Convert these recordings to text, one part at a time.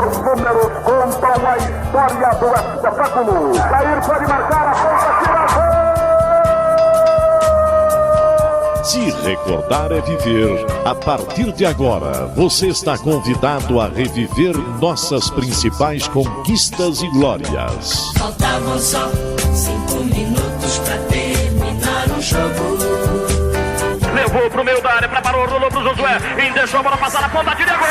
Os números contam a história do espetáculo. Jair pode marcar, a ponta, tira gol! Se recordar é viver. A partir de agora, você está convidado a reviver nossas principais conquistas e glórias. Faltavam só 5 minutos pra terminar o jogo. Levou pro meio da área, preparou, rolou pro Josué. E deixou a bola passar na ponta, tira gol!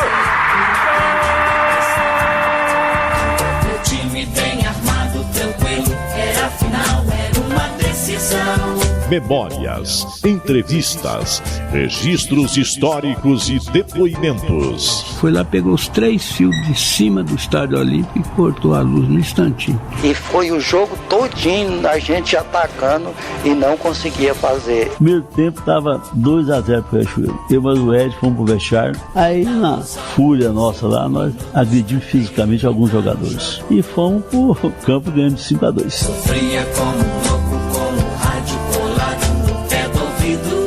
Meu time bem armado, tranquilo. Era a final, era uma decisão. Memórias, entrevistas, registros históricos e depoimentos. Foi lá, pegou os 3 fios de cima do Estádio Olímpico e cortou a luz no instantinho. E foi o jogo todinho a gente atacando e não conseguia fazer. No primeiro tempo estava 2-0 pro Riachuelo. Eu e o Ed fomos pro vestiário. Aí, na fúria nossa lá, nós agredimos fisicamente alguns jogadores. E fomos pro campo ganhando de 5-2. Sofria como louco, com o rádio colado no pé do ouvido.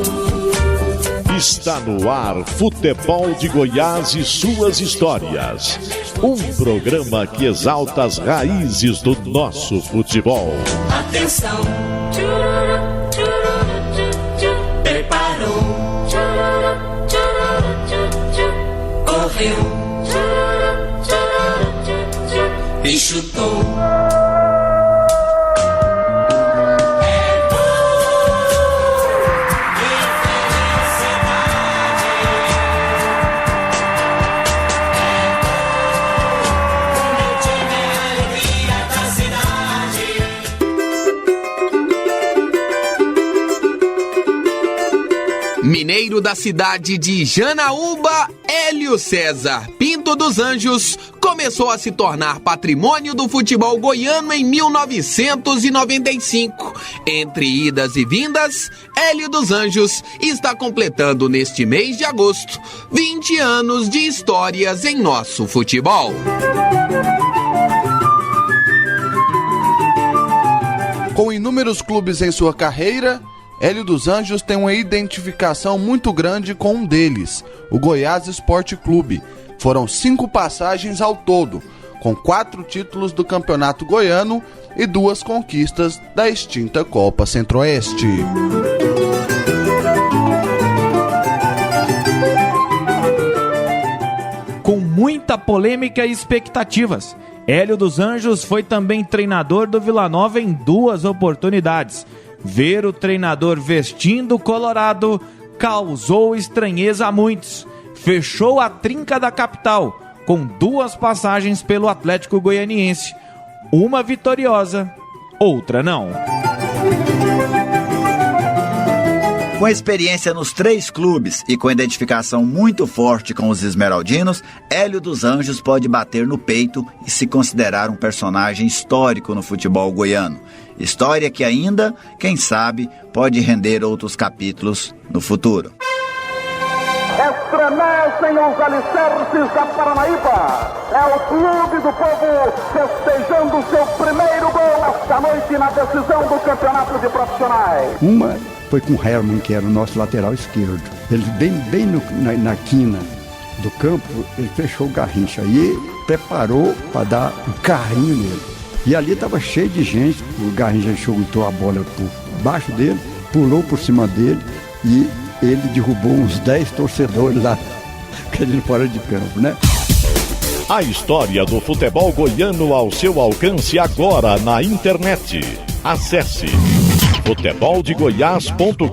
Está no ar Futebol de Goiás e suas histórias. Um programa que exalta as raízes do nosso futebol. Atenção, preparou, correu e chutou. Mineiro da cidade de Janaúba, Hélio César Pinto dos Anjos começou a se tornar patrimônio do futebol goiano em 1995. Entre idas e vindas, Hélio dos Anjos está completando neste mês de agosto 20 anos de histórias em nosso futebol. Com inúmeros clubes em sua carreira, Hélio dos Anjos tem uma identificação muito grande com um deles, o Goiás Esporte Clube. Foram 5 passagens ao todo, com 4 títulos do Campeonato Goiano e 2 conquistas da extinta Copa Centro-Oeste. Com muita polêmica e expectativas, Hélio dos Anjos foi também treinador do Vila Nova em 2 oportunidades. Ver o treinador vestindo o colorado causou estranheza a muitos. Fechou a trinca da capital, com 2 passagens pelo Atlético Goianiense. Uma vitoriosa, outra não. Com experiência nos 3 clubes e com identificação muito forte com os esmeraldinos, Hélio dos Anjos pode bater no peito e se considerar um personagem histórico no futebol goiano. História que ainda, quem sabe, pode render outros capítulos no futuro. Estremecem os alicerces da Paranaíba. É o clube do povo festejando seu primeiro gol esta noite na decisão do campeonato de profissionais. Uma foi com o Herman, que era o nosso lateral esquerdo. Ele bem na quina do campo, ele fechou o Garrincha e preparou para dar um carrinho nele. E ali estava cheio de gente, o Garrincha chutou a bola por baixo dele, pulou por cima dele e ele derrubou uns 10 torcedores lá, querendo fora de campo, né? A história do futebol goiano ao seu alcance agora na internet. Acesse futeboldegoias.com.br.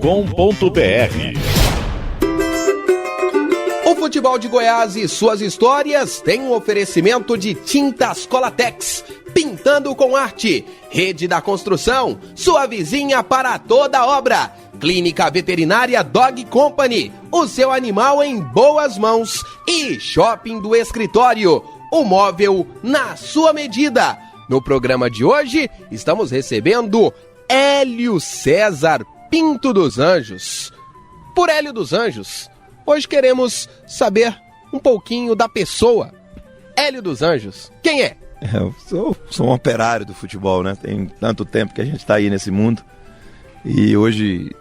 O futebol de Goiás e suas histórias tem um oferecimento de Tintas Colatex, pintando com arte. Rede da Construção, sua vizinha para toda obra. Clínica Veterinária Dog Company, o seu animal em boas mãos. E Shopping do Escritório, o móvel na sua medida. No programa de hoje, estamos recebendo Hélio César Pinto dos Anjos. Por Hélio dos Anjos, hoje queremos saber um pouquinho da pessoa. Hélio dos Anjos, quem é? Eu sou um operário do futebol, né? Tem tanto tempo que a gente está aí nesse mundo. E hoje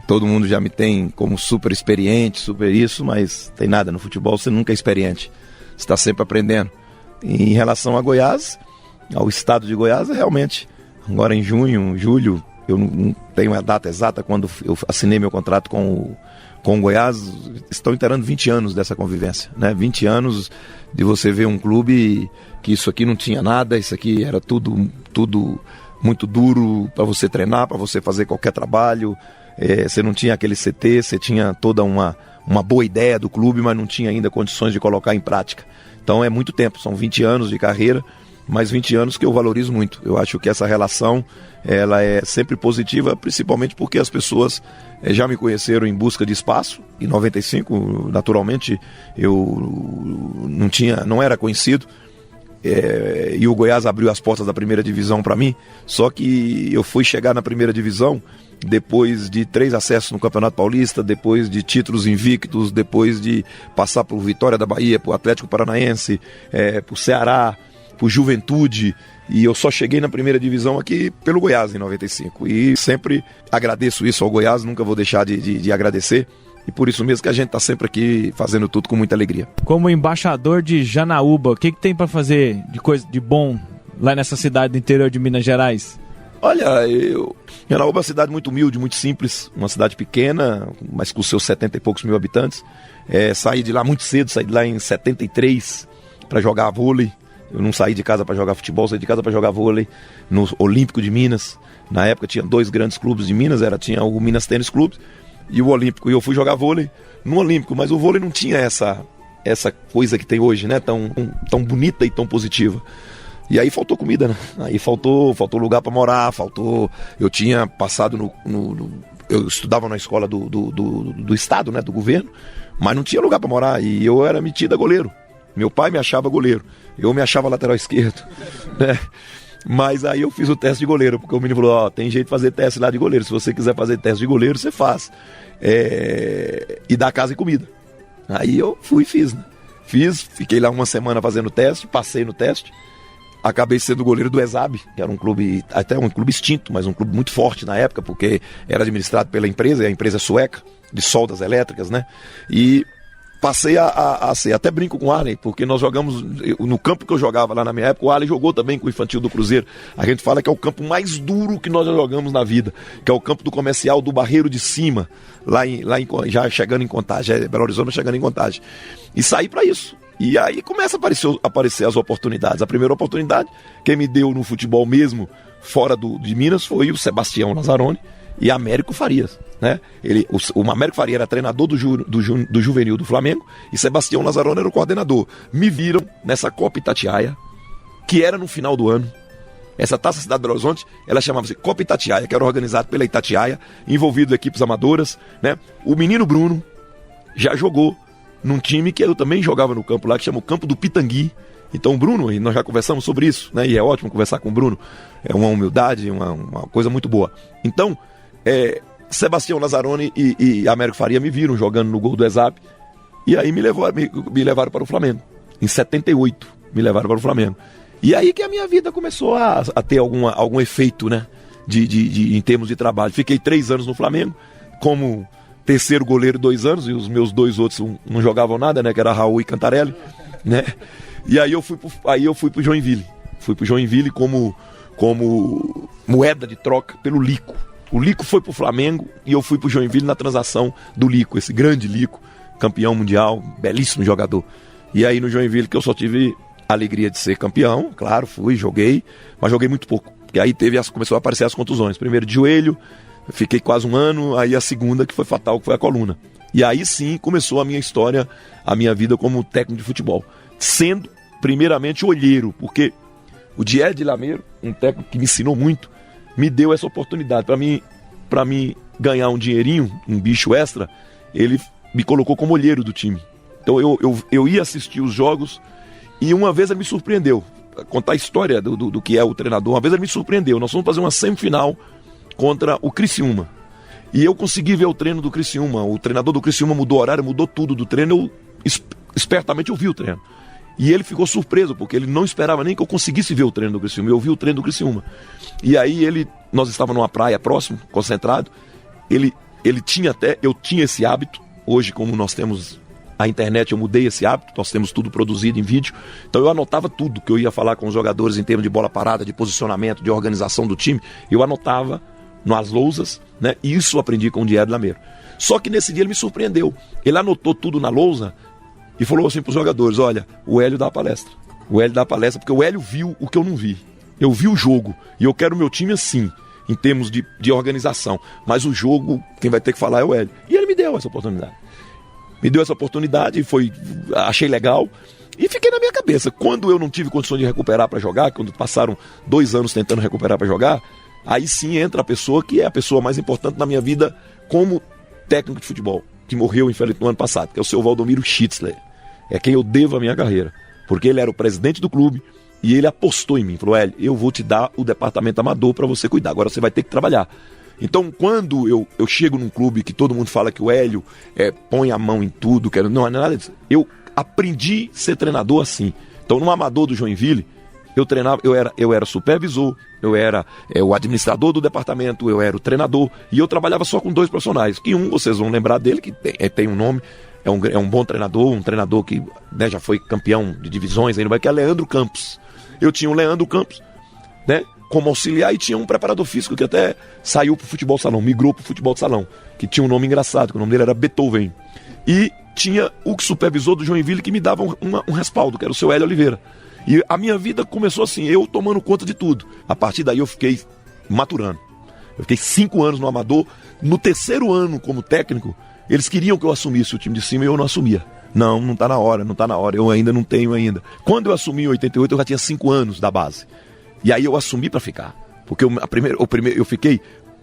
todo mundo já me tem como super experiente, super isso, mas tem nada. No futebol você nunca é experiente. Você está sempre aprendendo. Em relação a Goiás, ao estado de Goiás, realmente, agora em junho, julho, eu não tenho a data exata quando eu assinei meu contrato com o Goiás, estão inteirando 20 anos dessa convivência, né? 20 anos de você ver um clube que isso aqui não tinha nada, isso aqui era tudo muito duro para você treinar, para você fazer qualquer trabalho, você não tinha aquele CT, você tinha toda uma boa ideia do clube, mas não tinha ainda condições de colocar em prática. Então é muito tempo, são 20 anos de carreira, mas 20 anos que eu valorizo muito. Eu acho que essa relação ela é sempre positiva, principalmente porque as pessoas já me conheceram em busca de espaço. Em 95, naturalmente, eu não era conhecido. E o Goiás abriu as portas da primeira divisão para mim. Só que eu fui chegar na primeira divisão depois de 3 acessos no Campeonato Paulista, depois de títulos invictos, depois de passar por Vitória da Bahia, por Atlético Paranaense, por Ceará, por Juventude, e eu só cheguei na primeira divisão aqui pelo Goiás em 95, e sempre agradeço isso ao Goiás, nunca vou deixar de agradecer, e por isso mesmo que a gente está sempre aqui fazendo tudo com muita alegria. Como embaixador de Janaúba, o que tem para fazer de coisa de bom lá nessa cidade do interior de Minas Gerais? Olha, Janaúba é uma cidade muito humilde, muito simples, uma cidade pequena, mas com seus 70 e poucos mil habitantes. Saí de lá muito cedo, saí de lá em 73 para jogar vôlei. Eu não saí de casa para jogar futebol, saí de casa para jogar vôlei no Olímpico de Minas. Na época tinha 2 grandes clubes de Minas, tinha o Minas Tênis Clube e o Olímpico. E eu fui jogar vôlei no Olímpico, mas o vôlei não tinha essa coisa que tem hoje, né? Tão bonita e tão positiva. E aí faltou comida, né? Aí faltou lugar para morar, eu tinha passado eu estudava na escola do estado, né? Do governo, mas não tinha lugar para morar e eu era metido a goleiro. Meu pai me achava goleiro, eu me achava lateral esquerdo, né? Mas aí eu fiz o teste de goleiro, porque o menino falou, tem jeito de fazer teste lá de goleiro, se você quiser fazer teste de goleiro, você faz. E dá casa e comida. Aí eu fui e fiz, né? Fiquei lá uma semana fazendo teste, passei no teste, acabei sendo goleiro do ESAB, que era um clube, até um clube extinto, mas um clube muito forte na época, porque era administrado pela empresa, e a empresa sueca, de soldas elétricas, né? E passei a ser, até brinco com o Arley, porque nós jogamos, no campo que eu jogava lá na minha época, o Arley jogou também com o infantil do Cruzeiro. A gente fala que é o campo mais duro que nós já jogamos na vida, que é o campo do Comercial do Barreiro de Cima, já chegando em Contagem, Belo Horizonte chegando em Contagem. E saí para isso. E aí começa a aparecer as oportunidades. A primeira oportunidade, quem me deu no futebol mesmo, fora de Minas, foi o Sebastião Lazzaroni e Américo Farias, né? O Américo Farias era treinador do juvenil do Flamengo e Sebastião Lazzaroni era o coordenador. Me viram nessa Copa Itatiaia, que era no final do ano. Essa Taça Cidade de Belo Horizonte, ela chamava-se Copa Itatiaia, que era organizada pela Itatiaia, envolvido equipes amadoras, né? O menino Bruno já jogou num time que eu também jogava no campo lá, que chama o Campo do Pitangui. Então o Bruno, e nós já conversamos sobre isso, né? E é ótimo conversar com o Bruno, é uma humildade, uma coisa muito boa. Então, Sebastião Lazzaroni e Américo Faria me viram jogando no gol do ESAB, e aí me levaram para o Flamengo. Em 78 me levaram para o Flamengo. E aí que a minha vida começou a ter algum efeito, né? Em termos de trabalho. Fiquei 3 anos no Flamengo, como terceiro goleiro 2 anos, e os meus 2 outros não jogavam nada, né? Que era Raul e Cantarelli, né? E aí eu fui pro Joinville. Fui pro Joinville como moeda de troca pelo Lico. O Lico foi pro Flamengo e eu fui pro Joinville na transação do Lico, esse grande Lico, campeão mundial, belíssimo jogador. E aí no Joinville que eu só tive a alegria de ser campeão, claro, joguei, mas joguei muito pouco. Porque aí começou a aparecer as contusões. Primeiro de joelho, fiquei quase 1 ano, aí a segunda que foi fatal, que foi a coluna. E aí sim começou a minha história, a minha vida como técnico de futebol. Sendo primeiramente olheiro, porque o Dier de Lameiro, um técnico que me ensinou muito, me deu essa oportunidade. Para mim ganhar um dinheirinho, um bicho extra, ele me colocou como olheiro do time. Então eu ia assistir os jogos e uma vez ele me surpreendeu. Contar a história do que é o treinador, uma vez ele me surpreendeu. Nós fomos fazer uma semifinal contra o Criciúma. E eu consegui ver o treino do Criciúma. O treinador do Criciúma mudou o horário, mudou tudo do treino. Espertamente eu vi o treino. E ele ficou surpreso, porque ele não esperava nem que eu conseguisse ver o treino do Criciúma. Eu vi o treino do Criciúma. E aí nós estávamos numa praia próximo, concentrado. Eu tinha esse hábito. Hoje, como nós temos a internet, eu mudei esse hábito, nós temos tudo produzido em vídeo, então eu anotava tudo que eu ia falar com os jogadores em termos de bola parada, de posicionamento, de organização do time, eu anotava nas lousas, né? E isso eu aprendi com o Diego Lameiro. Só que nesse dia ele me surpreendeu, ele anotou tudo na lousa e falou assim para os jogadores: olha, o Hélio dá a palestra. O Hélio dá a palestra porque o Hélio viu o que eu não vi. Eu vi o jogo e eu quero o meu time assim, em termos de organização. Mas o jogo, quem vai ter que falar é o Hélio. E ele me deu essa oportunidade. Me deu essa oportunidade, achei legal e fiquei na minha cabeça. Quando eu não tive condições de recuperar para jogar, quando passaram 2 anos tentando recuperar para jogar, aí sim entra a pessoa que é a pessoa mais importante na minha vida como técnico de futebol, que morreu infelizmente no ano passado, que é o seu Valdomiro Schitzler. É quem eu devo a minha carreira, porque ele era o presidente do clube e ele apostou em mim. Falou: Hélio, eu vou te dar o departamento amador para você cuidar, agora você vai ter que trabalhar. Então, quando eu chego num clube que todo mundo fala que o Hélio põe a mão em tudo, não é nada disso. Eu aprendi a ser treinador assim. Então, no amador do Joinville, eu treinava, eu era supervisor, eu era o administrador do departamento, eu era o treinador, e eu trabalhava só com 2 profissionais. Que vocês vão lembrar dele, que tem um nome, é um bom treinador, um treinador que, né, já foi campeão de divisões, que é Leandro Campos. Eu tinha o Leandro Campos, né, como auxiliar, e tinha um preparador físico que até saiu pro futebol de salão, migrou pro futebol de salão, que tinha um nome engraçado, que o nome dele era Beethoven. E tinha o supervisor do Joinville que me dava um respaldo, que era o seu Hélio Oliveira. E a minha vida começou assim, eu tomando conta de tudo. A partir daí eu fiquei maturando. Eu fiquei 5 anos no amador. No 3º ano como técnico, eles queriam que eu assumisse o time de cima e eu não assumia. Não tá na hora, eu ainda não tenho ainda. Quando eu assumi em 88, eu já tinha 5 anos da base. E aí eu assumi para ficar. Porque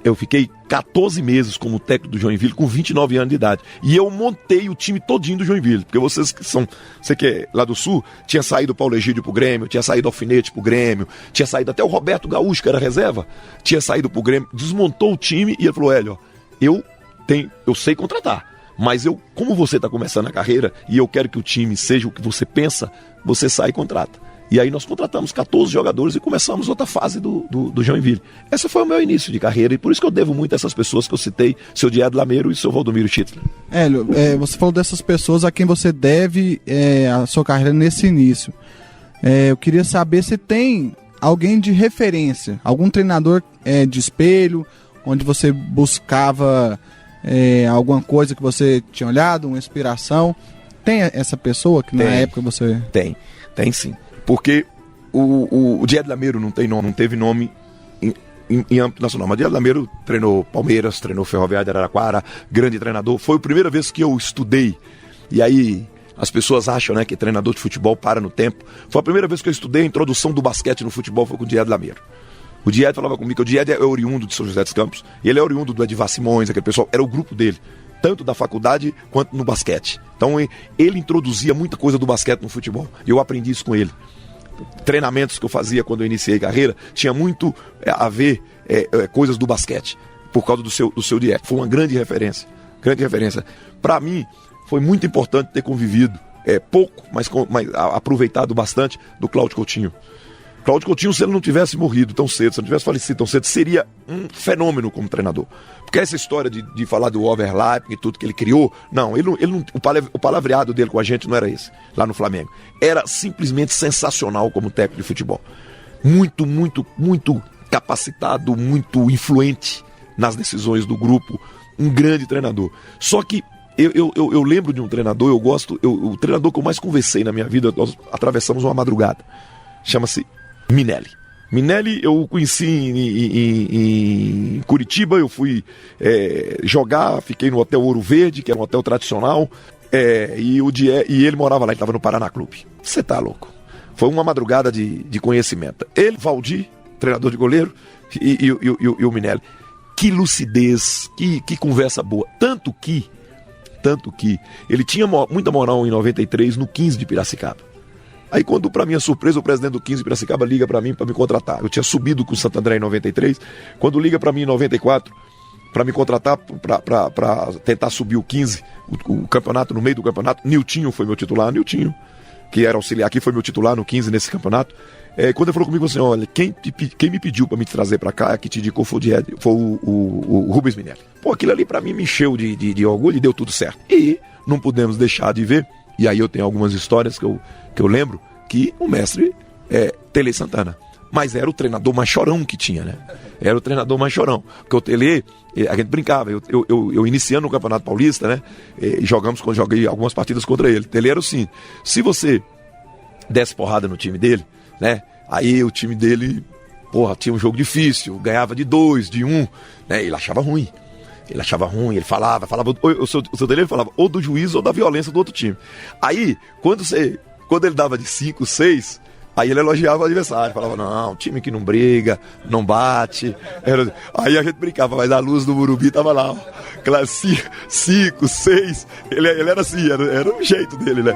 eu fiquei 14 meses como técnico do Joinville com 29 anos de idade. E eu montei o time todinho do Joinville. Porque você que é lá do Sul, tinha saído o Paulo Egídio pro Grêmio, tinha saído o Alfinete pro Grêmio, tinha saído até o Roberto Gaúcho, que era reserva, tinha saído pro Grêmio, desmontou o time e ele falou: Hélio, eu sei contratar. Mas como você está começando a carreira e eu quero que o time seja o que você pensa, você sai e contrata. E aí nós contratamos 14 jogadores e começamos outra fase do Joinville. Esse foi o meu início de carreira e por isso que eu devo muito a essas pessoas que eu citei, seu Diego Lameiro e seu Valdomiro Schitzler. Hélio, você falou dessas pessoas a quem você deve a sua carreira nesse início. Eu queria saber se tem alguém de referência, algum treinador de espelho, onde você buscava alguma coisa que você tinha olhado, uma inspiração. Tem essa pessoa que na época você... Tem sim. Porque o Diego Lameiro não teve nome em âmbito nacional. Mas o Diego Lameiro treinou Palmeiras, treinou Ferroviária de Araraquara, grande treinador. Foi a primeira vez que eu estudei. E aí as pessoas acham, né, que treinador de futebol para no tempo. Foi a primeira vez que eu estudei a introdução do basquete no futebol, foi com o Diego Lameiro. O Diego falava comigo que o Diego é oriundo de São José dos Campos. Ele é oriundo do Edivar Simões, aquele pessoal. Era o grupo dele, tanto da faculdade quanto no basquete. Então ele introduzia muita coisa do basquete no futebol. E eu aprendi isso com ele. Treinamentos que eu fazia quando eu iniciei a carreira tinha muito a ver coisas do basquete, por causa do seu Diego. Foi uma grande referência. Para mim, foi muito importante ter convivido pouco, mas aproveitado bastante do Cláudio Coutinho. Cláudio Coutinho, se ele não tivesse morrido tão cedo, se ele não tivesse falecido tão cedo, seria um fenômeno como treinador. Porque essa história de falar do overlap e tudo que ele criou, o palavreado dele com a gente não era esse, lá no Flamengo. Era simplesmente sensacional como técnico de futebol. Muito, muito, muito capacitado, muito influente nas decisões do grupo, um grande treinador. Só que eu lembro de um treinador, o treinador que eu mais conversei na minha vida, nós atravessamos uma madrugada, chama-se Minelli. Minelli eu conheci em Curitiba, eu fui jogar, fiquei no Hotel Ouro Verde, que era um hotel tradicional, e ele morava lá, ele estava no Paraná Clube. Você tá louco? Foi uma madrugada de conhecimento. Ele, Valdir, treinador de goleiro, e o Minelli. Que lucidez, que conversa boa. Tanto que ele tinha muita moral em 93 no 15 de Piracicaba. Aí quando, para minha surpresa, o presidente do 15 de Piracicaba liga para mim para me contratar. Eu tinha subido com o Santo André em 93. Quando liga para mim em 94 para me contratar para tentar subir o 15, o campeonato, no meio do campeonato, Niltinho foi meu titular. Niltinho, que era auxiliar aqui, foi meu titular no 15 nesse campeonato. Quando ele falou comigo assim, olha, quem me pediu para me trazer para cá, que te indicou foi o Rubens Minelli. Pô, aquilo ali para mim me encheu de orgulho e deu tudo certo. E não podemos deixar de ver, e aí eu tenho algumas histórias que eu lembro, que o mestre é Tele Santana. Mas era o treinador mais chorão que tinha, né? Era o treinador mais chorão. Porque o Tele, a gente brincava, eu iniciando no Campeonato Paulista, né? E joguei algumas partidas contra ele. Tele era assim, se você desse porrada no time dele, né? Aí o time dele, tinha um jogo difícil, ganhava de 2, de 1, né? Ele achava ruim. Ele falava, o seu Tele falava ou do juiz ou da violência do outro time. Aí, quando ele dava de 5, 6, aí ele elogiava o adversário, falava, não, time que não briga, não bate. Aí a gente brincava, mas a luz do Morumbi tava lá, ó, classe 5, 6, ele era assim, era o jeito dele, né?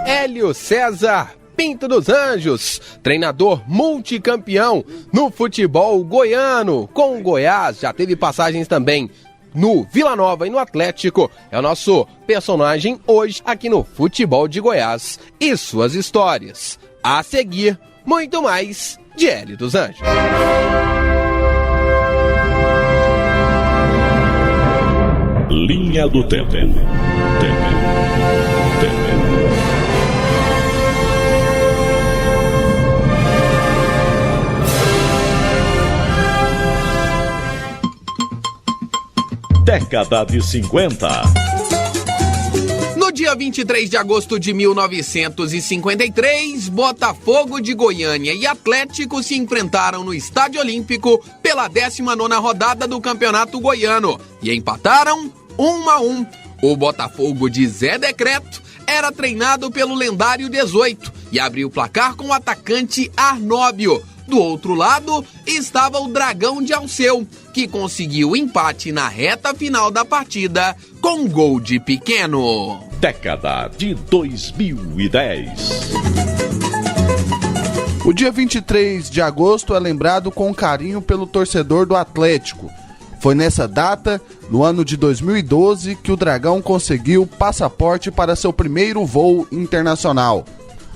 Hélio César Pinto dos Anjos, treinador multicampeão no futebol goiano, com o Goiás, já teve passagens também no Vila Nova e no Atlético. É o nosso personagem hoje aqui no Futebol de Goiás e suas histórias. A seguir, muito mais de Hélio dos Anjos. Linha do Tempo. Década de 50. No dia 23 de agosto de 1953, Botafogo de Goiânia e Atlético se enfrentaram no Estádio Olímpico pela 19ª rodada do Campeonato Goiano e empataram 1-1. O Botafogo de Zé Decreto era treinado pelo lendário 18 e abriu o placar com o atacante Arnóbio. Do outro lado estava o Dragão de Alceu, que conseguiu o empate na reta final da partida com gol de Pequeno. Década de 2010. O dia 23 de agosto é lembrado com carinho pelo torcedor do Atlético. Foi nessa data, no ano de 2012, que o Dragão conseguiu passaporte para seu primeiro voo internacional.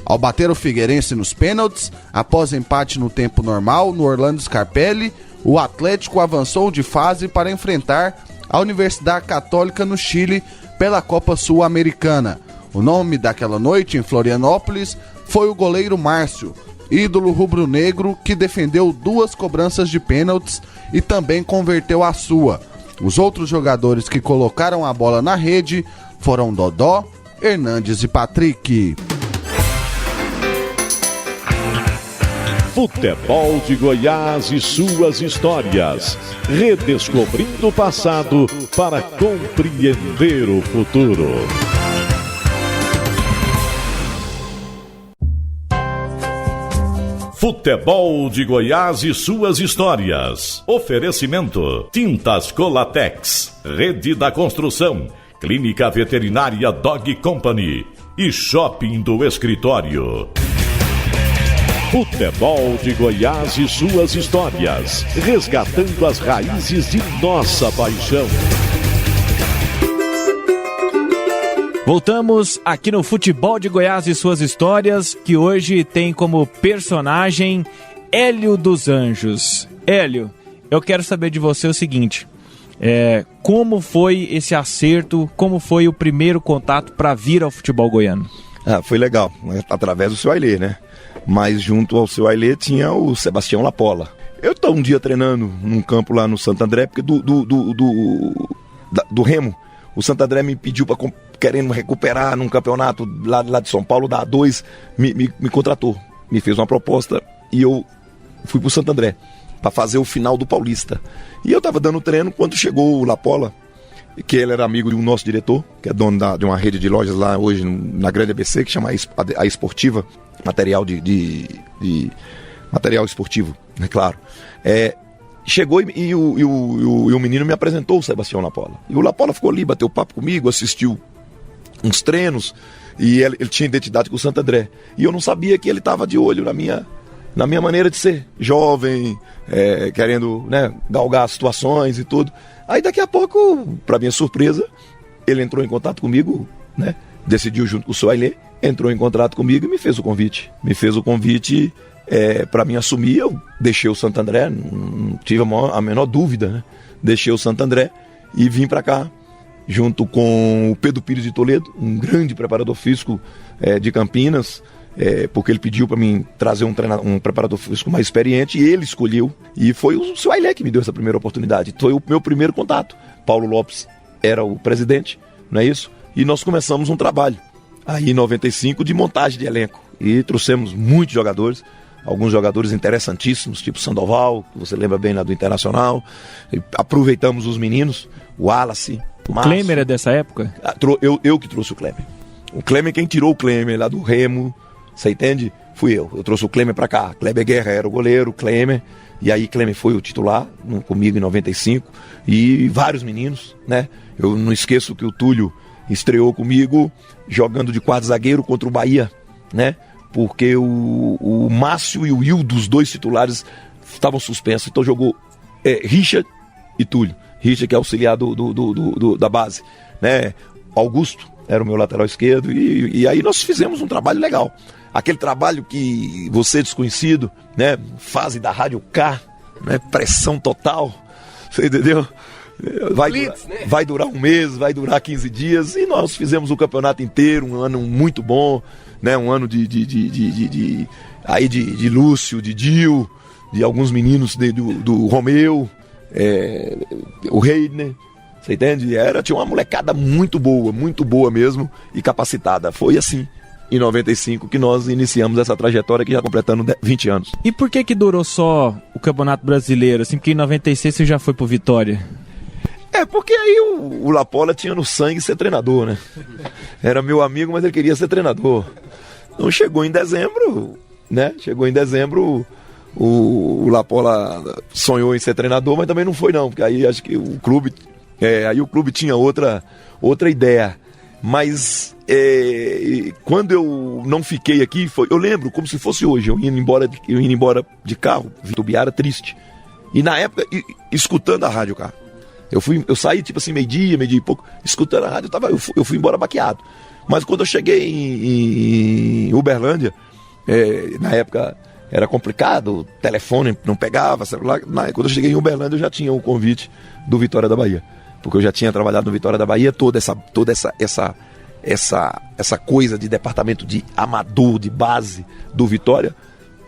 Ao bater o Figueirense nos pênaltis, após empate no tempo normal no Orlando Scarpelli, o Atlético avançou de fase para enfrentar a Universidade Católica no Chile pela Copa Sul-Americana. O nome daquela noite em Florianópolis foi o goleiro Márcio, ídolo rubro-negro que defendeu 2 cobranças de pênaltis e também converteu a sua. Os outros jogadores que colocaram a bola na rede foram Dodó, Hernandes e Patrick. Futebol de Goiás e suas histórias. Redescobrindo o passado para compreender o futuro. Futebol de Goiás e suas histórias. Oferecimento: Tintas Colatex, Rede da Construção, Clínica Veterinária Dog Company e Shopping do Escritório. Futebol de Goiás e suas histórias, resgatando as raízes de nossa paixão. Voltamos aqui no Futebol de Goiás e suas histórias, que hoje tem como personagem Hélio dos Anjos. Hélio, eu quero saber de você o seguinte, como foi esse acerto, como foi o primeiro contato para vir ao futebol goiano? Foi legal, através do seu Ailê, né? Mas junto ao seu Ailê tinha o Sebastião Lapola. Eu estou um dia treinando num campo lá no Santo André, porque do Remo, o Santo André me pediu para querendo recuperar num campeonato lá de São Paulo, da A2, me contratou, me fez uma proposta e eu fui pro Santo André para fazer o final do Paulista. E eu estava dando treino quando chegou o Lapola, que ele era amigo de um nosso diretor, que é dono de uma rede de lojas lá hoje na Grande ABC, que chama a Esportiva, material de material esportivo, é claro. Chegou e o menino me apresentou o Sebastião Lapola. E o Lapola ficou ali, bateu papo comigo, assistiu uns treinos, e ele tinha identidade com o Santo André. E eu não sabia que ele estava de olho na minha maneira de ser, jovem, querendo, né, galgar situações e tudo. Aí daqui a pouco, para minha surpresa, ele entrou em contato comigo, né, decidiu junto com o seu Ailê, entrou em contato comigo e me fez o convite. Para mim assumir, eu deixei o Santo André, não tive a menor dúvida, né? Deixei o Santo André e vim para cá, junto com o Pedro Pires de Toledo, um grande preparador físico de Campinas, porque ele pediu para mim trazer um preparador físico mais experiente, e ele escolheu, e foi o seu Ailé que me deu essa primeira oportunidade. Foi o meu primeiro contato. Paulo Lopes era o presidente, não é isso? E nós começamos um trabalho, aí em 95, de montagem de elenco, e trouxemos muitos jogadores, alguns jogadores interessantíssimos, tipo Sandoval, que você lembra bem lá do Internacional, e aproveitamos os meninos, o Wallace, o Klemer é dessa época? Eu que trouxe o Klemer. O Klemer, quem tirou o Klemer lá do Remo, você entende? Fui eu. Eu trouxe o Klemer pra cá. Kleber Guerra era o goleiro, o Klemer. E aí Klemer foi o titular comigo em 95. E vários meninos, né? Eu não esqueço que o Túlio estreou comigo jogando de quarto zagueiro contra o Bahia, né? Porque o Márcio e o Hildo, os dois titulares, estavam suspensos. Então jogou Richard e Túlio. Richard, que é auxiliar da base, né? Augusto era o meu lateral esquerdo, e aí nós fizemos um trabalho legal. Aquele trabalho que você, desconhecido, né? Fase da Rádio K, né? Pressão total, você entendeu? Vai durar um mês, vai durar 15 dias, e nós fizemos o campeonato inteiro, um ano muito bom, né? Um ano de Lúcio, de Dil, de alguns meninos do Romeu, o Reidner, você entende? Tinha uma molecada muito boa mesmo, e capacitada. Foi assim, em 95, que nós iniciamos essa trajetória, que já completando 20 anos. E por que durou só o Campeonato Brasileiro? Assim, porque em 96 você já foi pro Vitória? Porque aí o Lapola tinha no sangue ser treinador, né? Era meu amigo, mas ele queria ser treinador. Então chegou em dezembro, né? O Lapola sonhou em ser treinador, mas também não foi não, porque aí acho que o clube tinha outra ideia. Mas quando eu não fiquei aqui, eu lembro como se fosse hoje, eu indo embora de carro, Vitubiara, triste. E na época, escutando a rádio, cara, eu saí tipo assim, meio-dia e pouco, escutando a rádio, eu fui embora baqueado. Mas quando eu cheguei em Uberlândia, na época era complicado, o telefone não pegava, celular. Quando eu cheguei em Uberlândia, eu já tinha o convite do Vitória da Bahia, porque eu já tinha trabalhado no Vitória da Bahia, toda essa coisa de departamento de amador, de base do Vitória.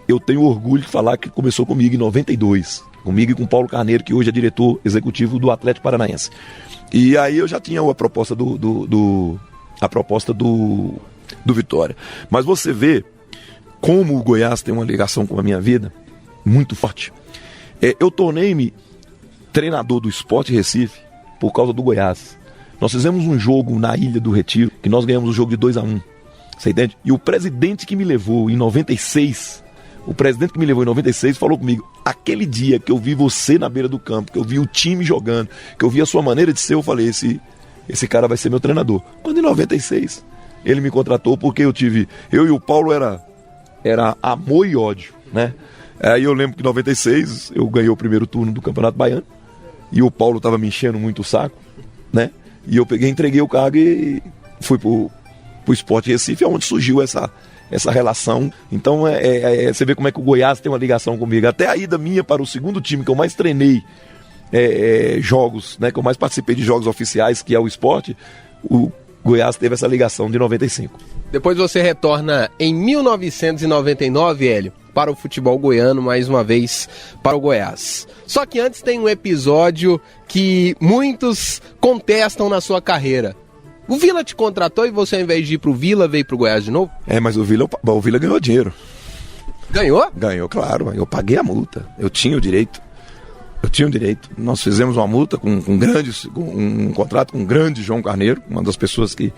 Eu tenho orgulho de falar que começou comigo em 92, comigo e com o Paulo Carneiro, que hoje é diretor executivo do Atlético Paranaense. E aí eu já tinha a proposta do Vitória. Mas você vê como o Goiás tem uma ligação com a minha vida muito forte. Eu tornei-me treinador do Sport Recife por causa do Goiás. Nós fizemos um jogo na Ilha do Retiro, que nós ganhamos o jogo de 2-1. Você entende? E o presidente que me levou em 96, falou comigo: aquele dia que eu vi você na beira do campo, que eu vi o time jogando, que eu vi a sua maneira de ser, eu falei, esse cara vai ser meu treinador. Quando em 96 ele me contratou, porque eu e o Paulo era amor e ódio, né? Aí eu lembro que em 96 eu ganhei o primeiro turno do Campeonato Baiano, e o Paulo estava me enchendo muito o saco, né? E eu entreguei o cargo e fui pro Sport Recife, onde surgiu essa relação. Então você vê como é que o Goiás tem uma ligação comigo. Até a ida minha para o segundo time que eu mais treinei jogos, né, que eu mais participei de jogos oficiais, que é o Sport, o Goiás teve essa ligação de 95. Depois você retorna em 1999, Hélio, para o futebol goiano, mais uma vez para o Goiás. Só que antes tem um episódio que muitos contestam na sua carreira. O Vila te contratou e você, ao invés de ir pro Vila, veio pro Goiás de novo? Mas o Vila ganhou dinheiro. Ganhou? Ganhou, claro. Eu paguei a multa. Eu tinha o direito. Nós fizemos uma multa com um contrato com o grande João Carneiro, uma das pessoas que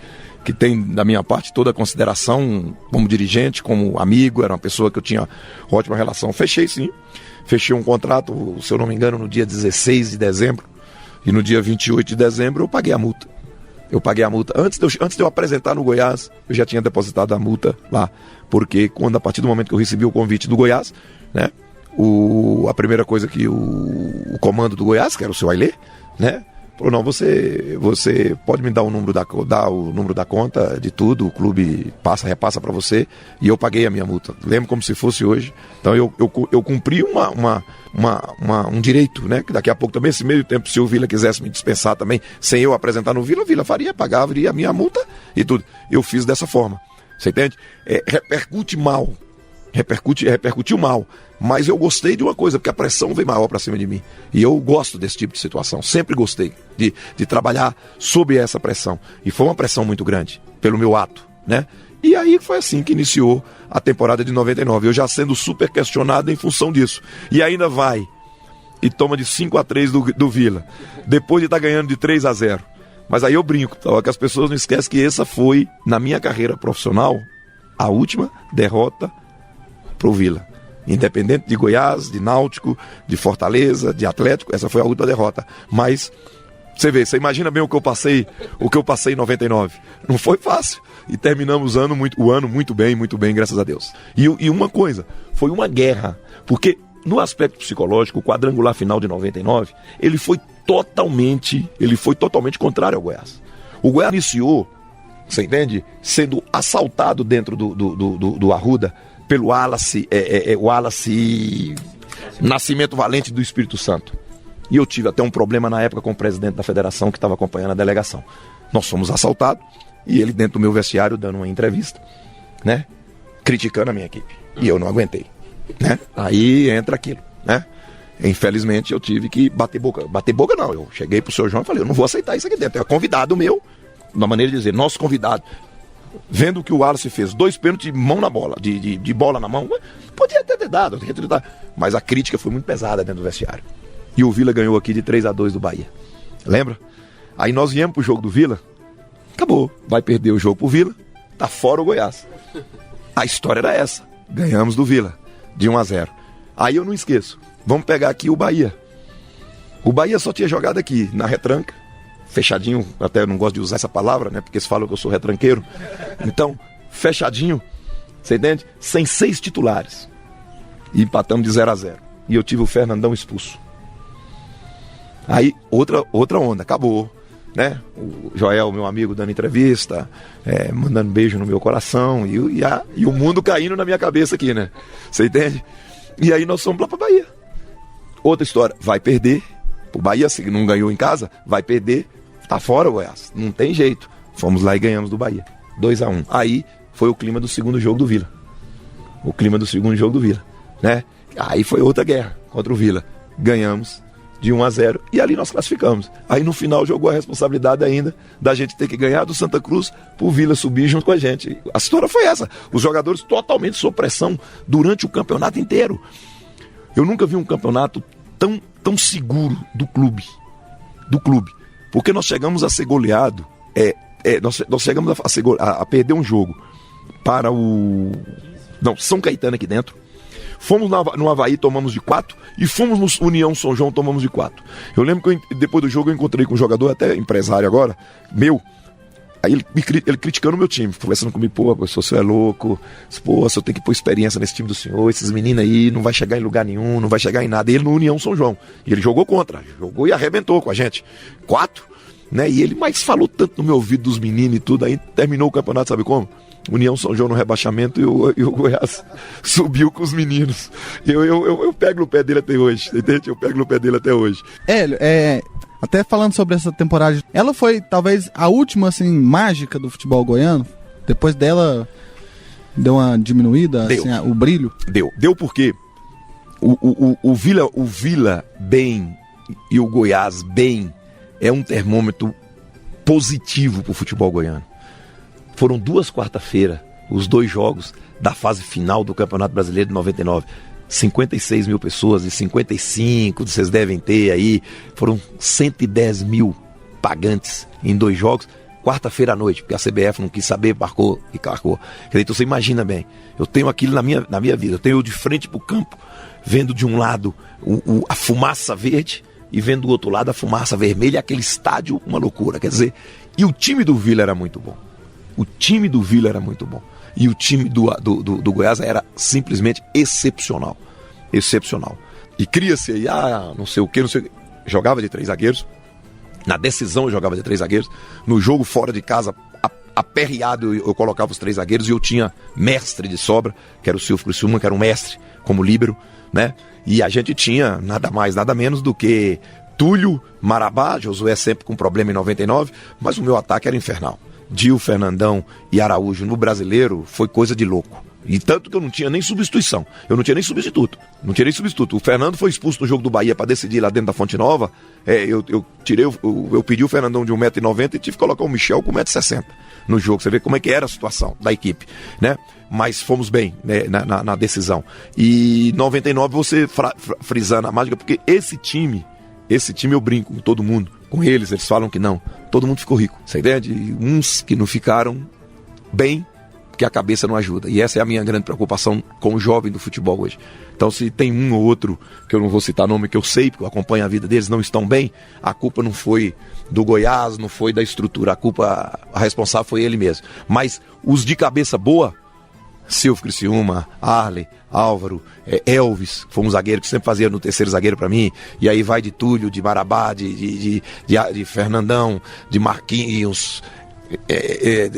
tem, da minha parte, toda a consideração como dirigente, como amigo. Era uma pessoa que eu tinha ótima relação. Fechei um contrato, se eu não me engano, no dia 16 de dezembro. E no dia 28 de dezembro eu paguei a multa. Antes de eu apresentar no Goiás, eu já tinha depositado a multa lá. Porque a partir do momento que eu recebi o convite do Goiás, né, a primeira coisa que o comando do Goiás, que era o seu Ailê, né, falou: não, você pode me dar o número da conta de tudo, o clube repassa para você. E eu paguei a minha multa. Lembro como se fosse hoje. Então eu cumpri um direito, né? Que daqui a pouco também, esse meio tempo, se o Vila quisesse me dispensar também, sem eu apresentar no Vila, o Vila faria, pagava a minha multa e tudo. Eu fiz dessa forma, você entende? Repercutiu mal, mas eu gostei de uma coisa, porque a pressão veio maior para cima de mim, e eu gosto desse tipo de situação, sempre gostei de trabalhar sob essa pressão, e foi uma pressão muito grande, pelo meu ato, né? E aí foi assim que iniciou a temporada de 99, eu já sendo super questionado em função disso, e ainda vai e toma de 5-3 do Vila, depois de estar ganhando de 3-0, mas aí eu brinco, que as pessoas não esquecem que essa foi, na minha carreira profissional, a última derrota pro Vila. Independente de Goiás, de Náutico, de Fortaleza, de Atlético, essa foi a última derrota. Mas você imagina bem o que eu passei em 99. Não foi fácil. E terminamos o ano muito bem, graças a Deus. E uma coisa, foi uma guerra. Porque no aspecto psicológico, o quadrangular final de 99, ele foi totalmente contrário ao Goiás. O Goiás iniciou, você entende? Sendo assaltado dentro do Arruda pelo Wallace Nascimento Valente do Espírito Santo. E eu tive até um problema na época com o presidente da federação que estava acompanhando a delegação. Nós fomos assaltados e ele dentro do meu vestiário dando uma entrevista, né? Criticando a minha equipe. E eu não aguentei, né? Aí entra aquilo, né? Infelizmente eu tive que bater boca. Bater boca não, eu cheguei pro senhor João e falei, eu não vou aceitar isso aqui dentro. É convidado meu, uma maneira de dizer, nosso convidado. Vendo que o Wallace fez 2 pênaltis de mão na bola, de bola na mão, podia até ter dado, mas a crítica foi muito pesada dentro do vestiário. E o Vila ganhou aqui de 3-2 do Bahia. Lembra? Aí nós viemos pro jogo do Vila, acabou, vai perder o jogo pro Vila, tá fora o Goiás. A história era essa, ganhamos do Vila, de 1-0. Aí eu não esqueço, vamos pegar aqui o Bahia. O Bahia só tinha jogado aqui, na retranca, fechadinho, até eu não gosto de usar essa palavra, né? Porque eles falam que eu sou retranqueiro. Então, fechadinho, você entende? Sem 6 titulares. E empatamos de 0-0. E eu tive o Fernandão expulso. Aí, outra onda, acabou, né? O Joel, meu amigo, dando entrevista, mandando beijo no meu coração, e o mundo caindo na minha cabeça aqui, né? Você entende? E aí nós fomos lá pra Bahia. Outra história, vai perder. O Bahia, se não ganhou em casa, vai perder. Tá fora o Goiás, não tem jeito. Fomos lá e ganhamos do Bahia, 2-1. Aí foi o clima do segundo jogo do Vila. Né? Aí foi outra guerra contra o Vila. Ganhamos de 1-0 e ali nós classificamos. Aí no final jogou a responsabilidade ainda da gente ter que ganhar do Santa Cruz pro Vila subir junto com a gente. A história foi essa. Os jogadores totalmente sob pressão durante o campeonato inteiro. Eu nunca vi um campeonato tão seguro do clube. Porque nós chegamos a ser goleado, nós chegamos a perder um jogo para São Caetano aqui dentro. Fomos no Avaí, tomamos de 4, e fomos no União São João, tomamos de 4. Eu lembro que depois do jogo eu encontrei com um jogador, até empresário agora, meu. Aí ele criticando o meu time, conversando comigo, pô, professor, o senhor é louco, pô, o senhor tem que pôr experiência nesse time do senhor, esses meninos aí não vai chegar em lugar nenhum, não vai chegar em nada. E ele no União São João, e ele jogou e arrebentou com a gente, 4, né, e ele mais falou tanto no meu ouvido dos meninos e tudo, aí terminou o campeonato, sabe como? União São João no rebaixamento e o Goiás subiu com os meninos. Eu pego no pé dele até hoje, entende? Hélio, até falando sobre essa temporada, ela foi talvez a última, assim, mágica do futebol goiano? Depois dela deu uma diminuída, deu. Assim, o brilho? Deu porque o Vila bem e o Goiás bem é um termômetro positivo pro futebol goiano. Foram 2 quarta-feiras, os 2 jogos da fase final do Campeonato Brasileiro de 99. 56 mil pessoas, e 55, vocês devem ter aí, foram 110 mil pagantes em 2 jogos, quarta-feira à noite, porque a CBF não quis saber, marcou e carcou. Quer dizer, então você imagina bem, eu tenho aquilo na minha vida, eu tenho de frente para o campo, vendo de um lado a fumaça verde, e vendo do outro lado a fumaça vermelha, aquele estádio, uma loucura, quer dizer, e o time do Vila era muito bom. E o time do Goiás era simplesmente excepcional. E cria-se aí, não sei o que. Jogava de 3 zagueiros. Na decisão eu jogava de 3 zagueiros. No jogo fora de casa, aperreado, eu colocava os 3 zagueiros e eu tinha mestre de sobra, que era o Silvio Criciúma, que era um mestre como líbero, né? E a gente tinha nada mais, nada menos do que Túlio, Marabá, Josué sempre com problema em 99, mas o meu ataque era infernal. Dil, Fernandão e Araújo no Brasileiro foi coisa de louco. E tanto que eu não tinha nem substituição, eu não tinha nem substituto. O Fernando foi expulso no jogo do Bahia para decidir lá dentro da Fonte Nova. Eu pedi o Fernandão de 1,90m e tive que colocar o Michel com 1,60m no jogo. Você vê como é que era a situação da equipe, né? Mas fomos bem, né, na decisão. E 99 você frisando a mágica, porque esse time eu brinco com todo mundo, com eles falam que não, todo mundo ficou rico. Você entende? Uns que não ficaram bem, que a cabeça não ajuda. E essa é a minha grande preocupação com o jovem do futebol hoje. Então, se tem um ou outro, que eu não vou citar nome, que eu sei, porque eu acompanho a vida deles, não estão bem, a culpa não foi do Goiás, não foi da estrutura, a responsável foi ele mesmo. Mas os de cabeça boa, Silvio Criciúma, Arley, Álvaro, Elvis, foi um zagueiro que sempre fazia no terceiro zagueiro para mim, e aí vai de Túlio, de Marabá, de Fernandão, de Marquinhos,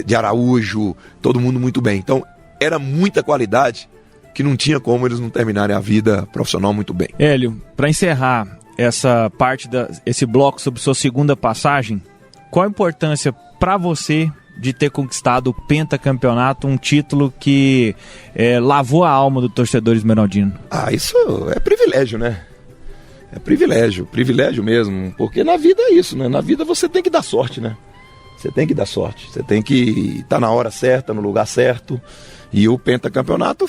de Araújo, todo mundo muito bem. Então era muita qualidade que não tinha como eles não terminarem a vida profissional muito bem. Hélio, para encerrar essa parte, esse bloco sobre sua segunda passagem, qual a importância para você de ter conquistado o pentacampeonato, um título que lavou a alma do torcedor esmeraldino? Isso é privilégio, né? É privilégio mesmo, porque na vida é isso, né? Na vida você tem que dar sorte, né? Você tem que dar sorte, você tem que estar na hora certa, no lugar certo. E o pentacampeonato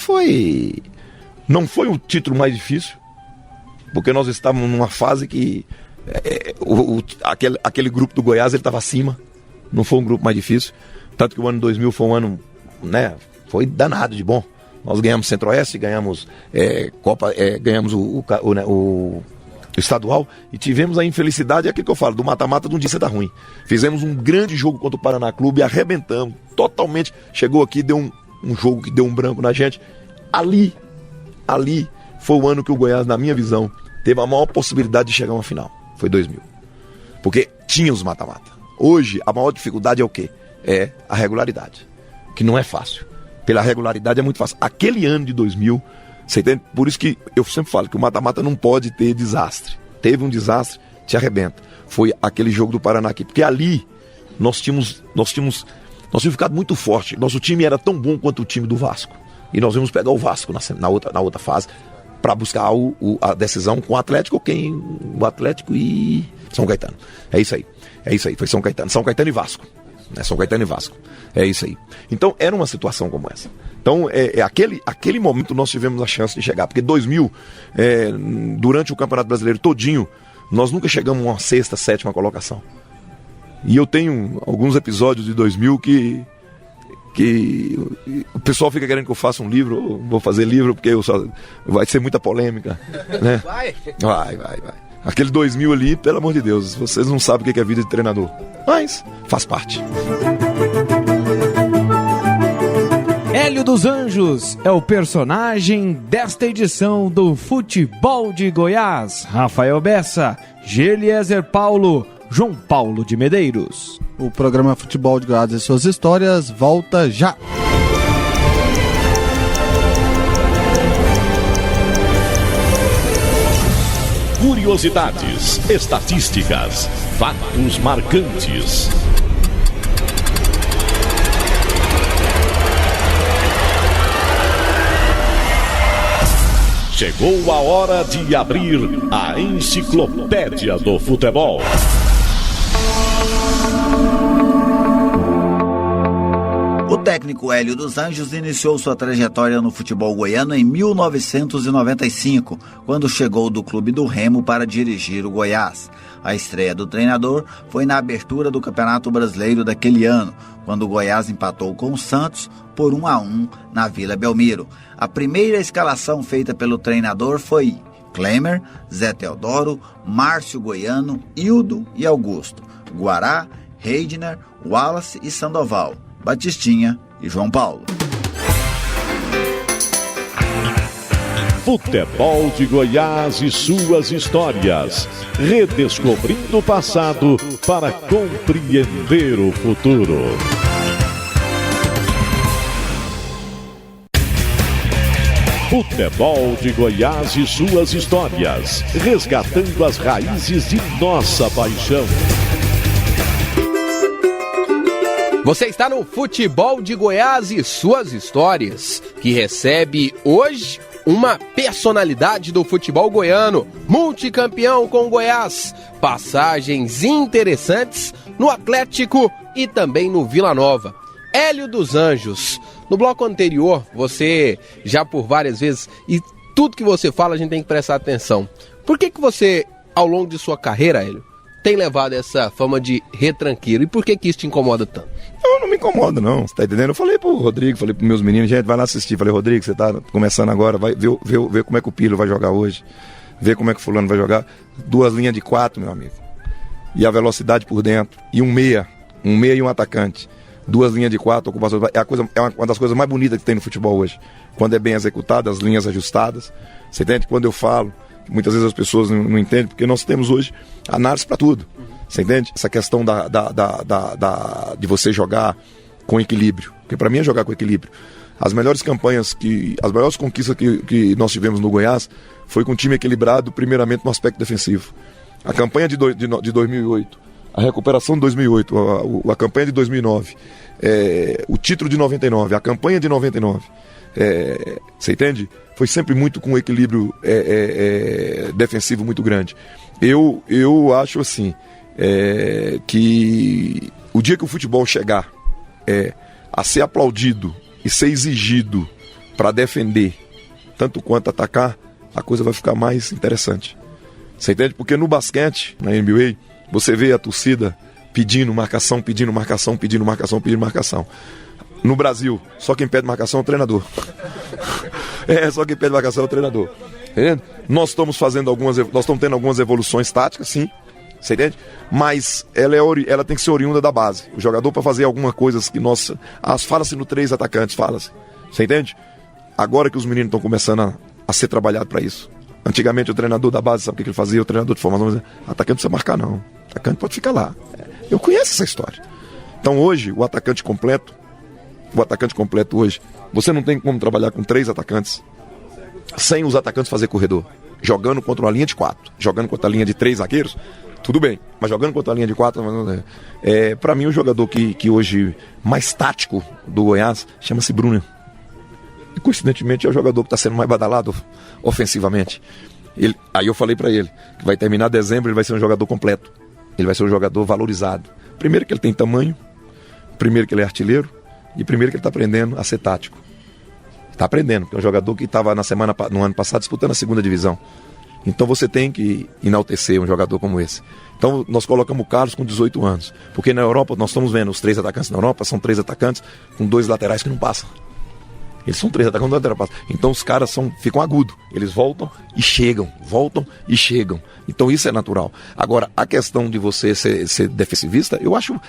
não foi o título mais difícil, porque nós estávamos numa fase que aquele grupo do Goiás ele estava acima, não foi um grupo mais difícil. Tanto que o ano 2000 foi um ano, né, foi danado de bom. Nós ganhamos Centro-Oeste, ganhamos Copa, ganhamos o estadual e tivemos a infelicidade, é aquilo que eu falo, do mata-mata de um dia você tá ruim. Fizemos um grande jogo contra o Paraná Clube, arrebentamos totalmente, chegou aqui, deu um jogo que deu um branco na gente. Ali foi o ano que o Goiás, na minha visão, teve a maior possibilidade de chegar a uma final, foi 2000, porque tinha os mata-mata. Hoje a maior dificuldade é o quê? É a regularidade, que não é fácil. Pela regularidade é muito fácil. Aquele ano de 2000, você entende? Por isso que eu sempre falo que o mata-mata não pode ter desastre. Teve um desastre, te arrebenta. Foi aquele jogo do Paraná aqui. Porque ali nós tínhamos ficado muito forte. Nosso time era tão bom quanto o time do Vasco. E nós íamos pegar o Vasco na outra fase para buscar a decisão com o Atlético, o Atlético e São Caetano. É isso aí. Foi São Caetano e Vasco. São Caetano e Vasco. É isso aí. Então era uma situação como essa. Então aquele momento nós tivemos a chance de chegar. Porque 2000, durante o Campeonato Brasileiro todinho, nós nunca chegamos a uma sexta, sétima colocação. E eu tenho alguns episódios de 2000 que o pessoal fica querendo que eu faça um livro. Eu vou fazer livro porque vai ser muita polêmica, né? Vai. Aquele 2000 ali, pelo amor de Deus, vocês não sabem o que é vida de treinador, mas faz parte. Hélio dos Anjos é o personagem desta edição do Futebol de Goiás. Rafael Bessa, Geliezer Paulo, João Paulo de Medeiros. O programa Futebol de Goiás e suas histórias volta já. Curiosidades, estatísticas, fatos marcantes. Chegou a hora de abrir a Enciclopédia do Futebol. O técnico Hélio dos Anjos iniciou sua trajetória no futebol goiano em 1995, quando chegou do Clube do Remo para dirigir o Goiás. A estreia do treinador foi na abertura do Campeonato Brasileiro daquele ano, quando o Goiás empatou com o Santos por 1-1 na Vila Belmiro. A primeira escalação feita pelo treinador foi Klemer, Zé Teodoro, Márcio Goiano, Hildo e Augusto, Guará, Reidner, Wallace e Sandoval, Batistinha e João Paulo. Futebol de Goiás e suas histórias. Redescobrindo o passado para compreender o futuro. Futebol de Goiás e suas histórias, resgatando as raízes de nossa paixão. Você está no Futebol de Goiás e suas histórias, que recebe hoje uma personalidade do futebol goiano, multicampeão com o Goiás, passagens interessantes no Atlético e também no Vila Nova. Hélio dos Anjos. No bloco anterior, você já por várias vezes, e tudo que você fala a gente tem que prestar atenção. Por que você, ao longo de sua carreira, Hélio, tem levado essa fama de retranqueiro? E por que isso te incomoda tanto? Não me incomoda, não. Você tá entendendo? Eu falei pro Rodrigo, falei pros meus meninos, gente, vai lá assistir. Falei, Rodrigo, você tá começando agora, vai ver como é que o Pilo vai jogar hoje. Ver como é que o fulano vai jogar. 2 linhas de 4, meu amigo. E a velocidade por dentro. E um meia e um atacante. 2 linhas de 4, ocupação. É uma das coisas mais bonitas que tem no futebol hoje. Quando é bem executado, as linhas ajustadas. Você entende? Quando eu falo, muitas vezes as pessoas não entendem, porque nós temos hoje análise para tudo. Você entende? Essa questão de você jogar com equilíbrio. Porque para mim é jogar com equilíbrio. As melhores campanhas, as maiores conquistas que nós tivemos no Goiás foi com um time equilibrado, primeiramente no aspecto defensivo. A campanha de 2008, a recuperação de 2008, a campanha de 2009, o título de 99, a campanha de 99. Você entende? Foi sempre muito com um equilíbrio defensivo muito grande. Eu acho assim, que o dia que o futebol chegar a ser aplaudido e ser exigido para defender tanto quanto atacar, a coisa vai ficar mais interessante. Você entende? Porque no basquete, na NBA, você vê a torcida pedindo marcação, pedindo marcação, pedindo marcação, pedindo marcação. No Brasil, só quem pede marcação é o treinador. Só quem pede marcação é o treinador. Entendendo? Nós estamos tendo algumas evoluções táticas, sim. Você entende? Mas ela tem que ser oriunda da base. O jogador, para fazer alguma coisa que fala-se no 3 atacantes, fala-se. Você entende? Agora que os meninos estão começando a ser trabalhados para isso. Antigamente o treinador da base, sabe o que ele fazia? O treinador de formação dizia, atacante não precisa marcar não. O atacante pode ficar lá. Eu conheço essa história. Então hoje, o atacante completo hoje, você não tem como trabalhar com 3 atacantes sem os atacantes fazer corredor. Jogando contra uma linha de 4, jogando contra a linha de 3 zagueiros, tudo bem. Mas jogando contra a linha de 4, para mim o jogador que hoje mais tático do Goiás chama-se Bruno. E coincidentemente é o jogador que está sendo mais badalado ofensivamente. Aí eu falei para ele que vai terminar dezembro, ele vai ser um jogador completo. Ele vai ser um jogador valorizado. Primeiro que ele tem tamanho, primeiro que ele é artilheiro e primeiro que ele está aprendendo a ser tático. Está aprendendo, porque é um jogador que estava no ano passado disputando a 2ª divisão. Então você tem que enaltecer um jogador como esse. Então nós colocamos o Carlos com 18 anos. Porque na Europa, nós estamos vendo os 3 atacantes na Europa, são 3 atacantes com 2 laterais que não passam. Eles são 3 atacantes, 2 laterais passam. Então os caras ficam agudos. Eles voltam e chegam. Então isso é natural. Agora, a questão de você ser defensivista, eu acho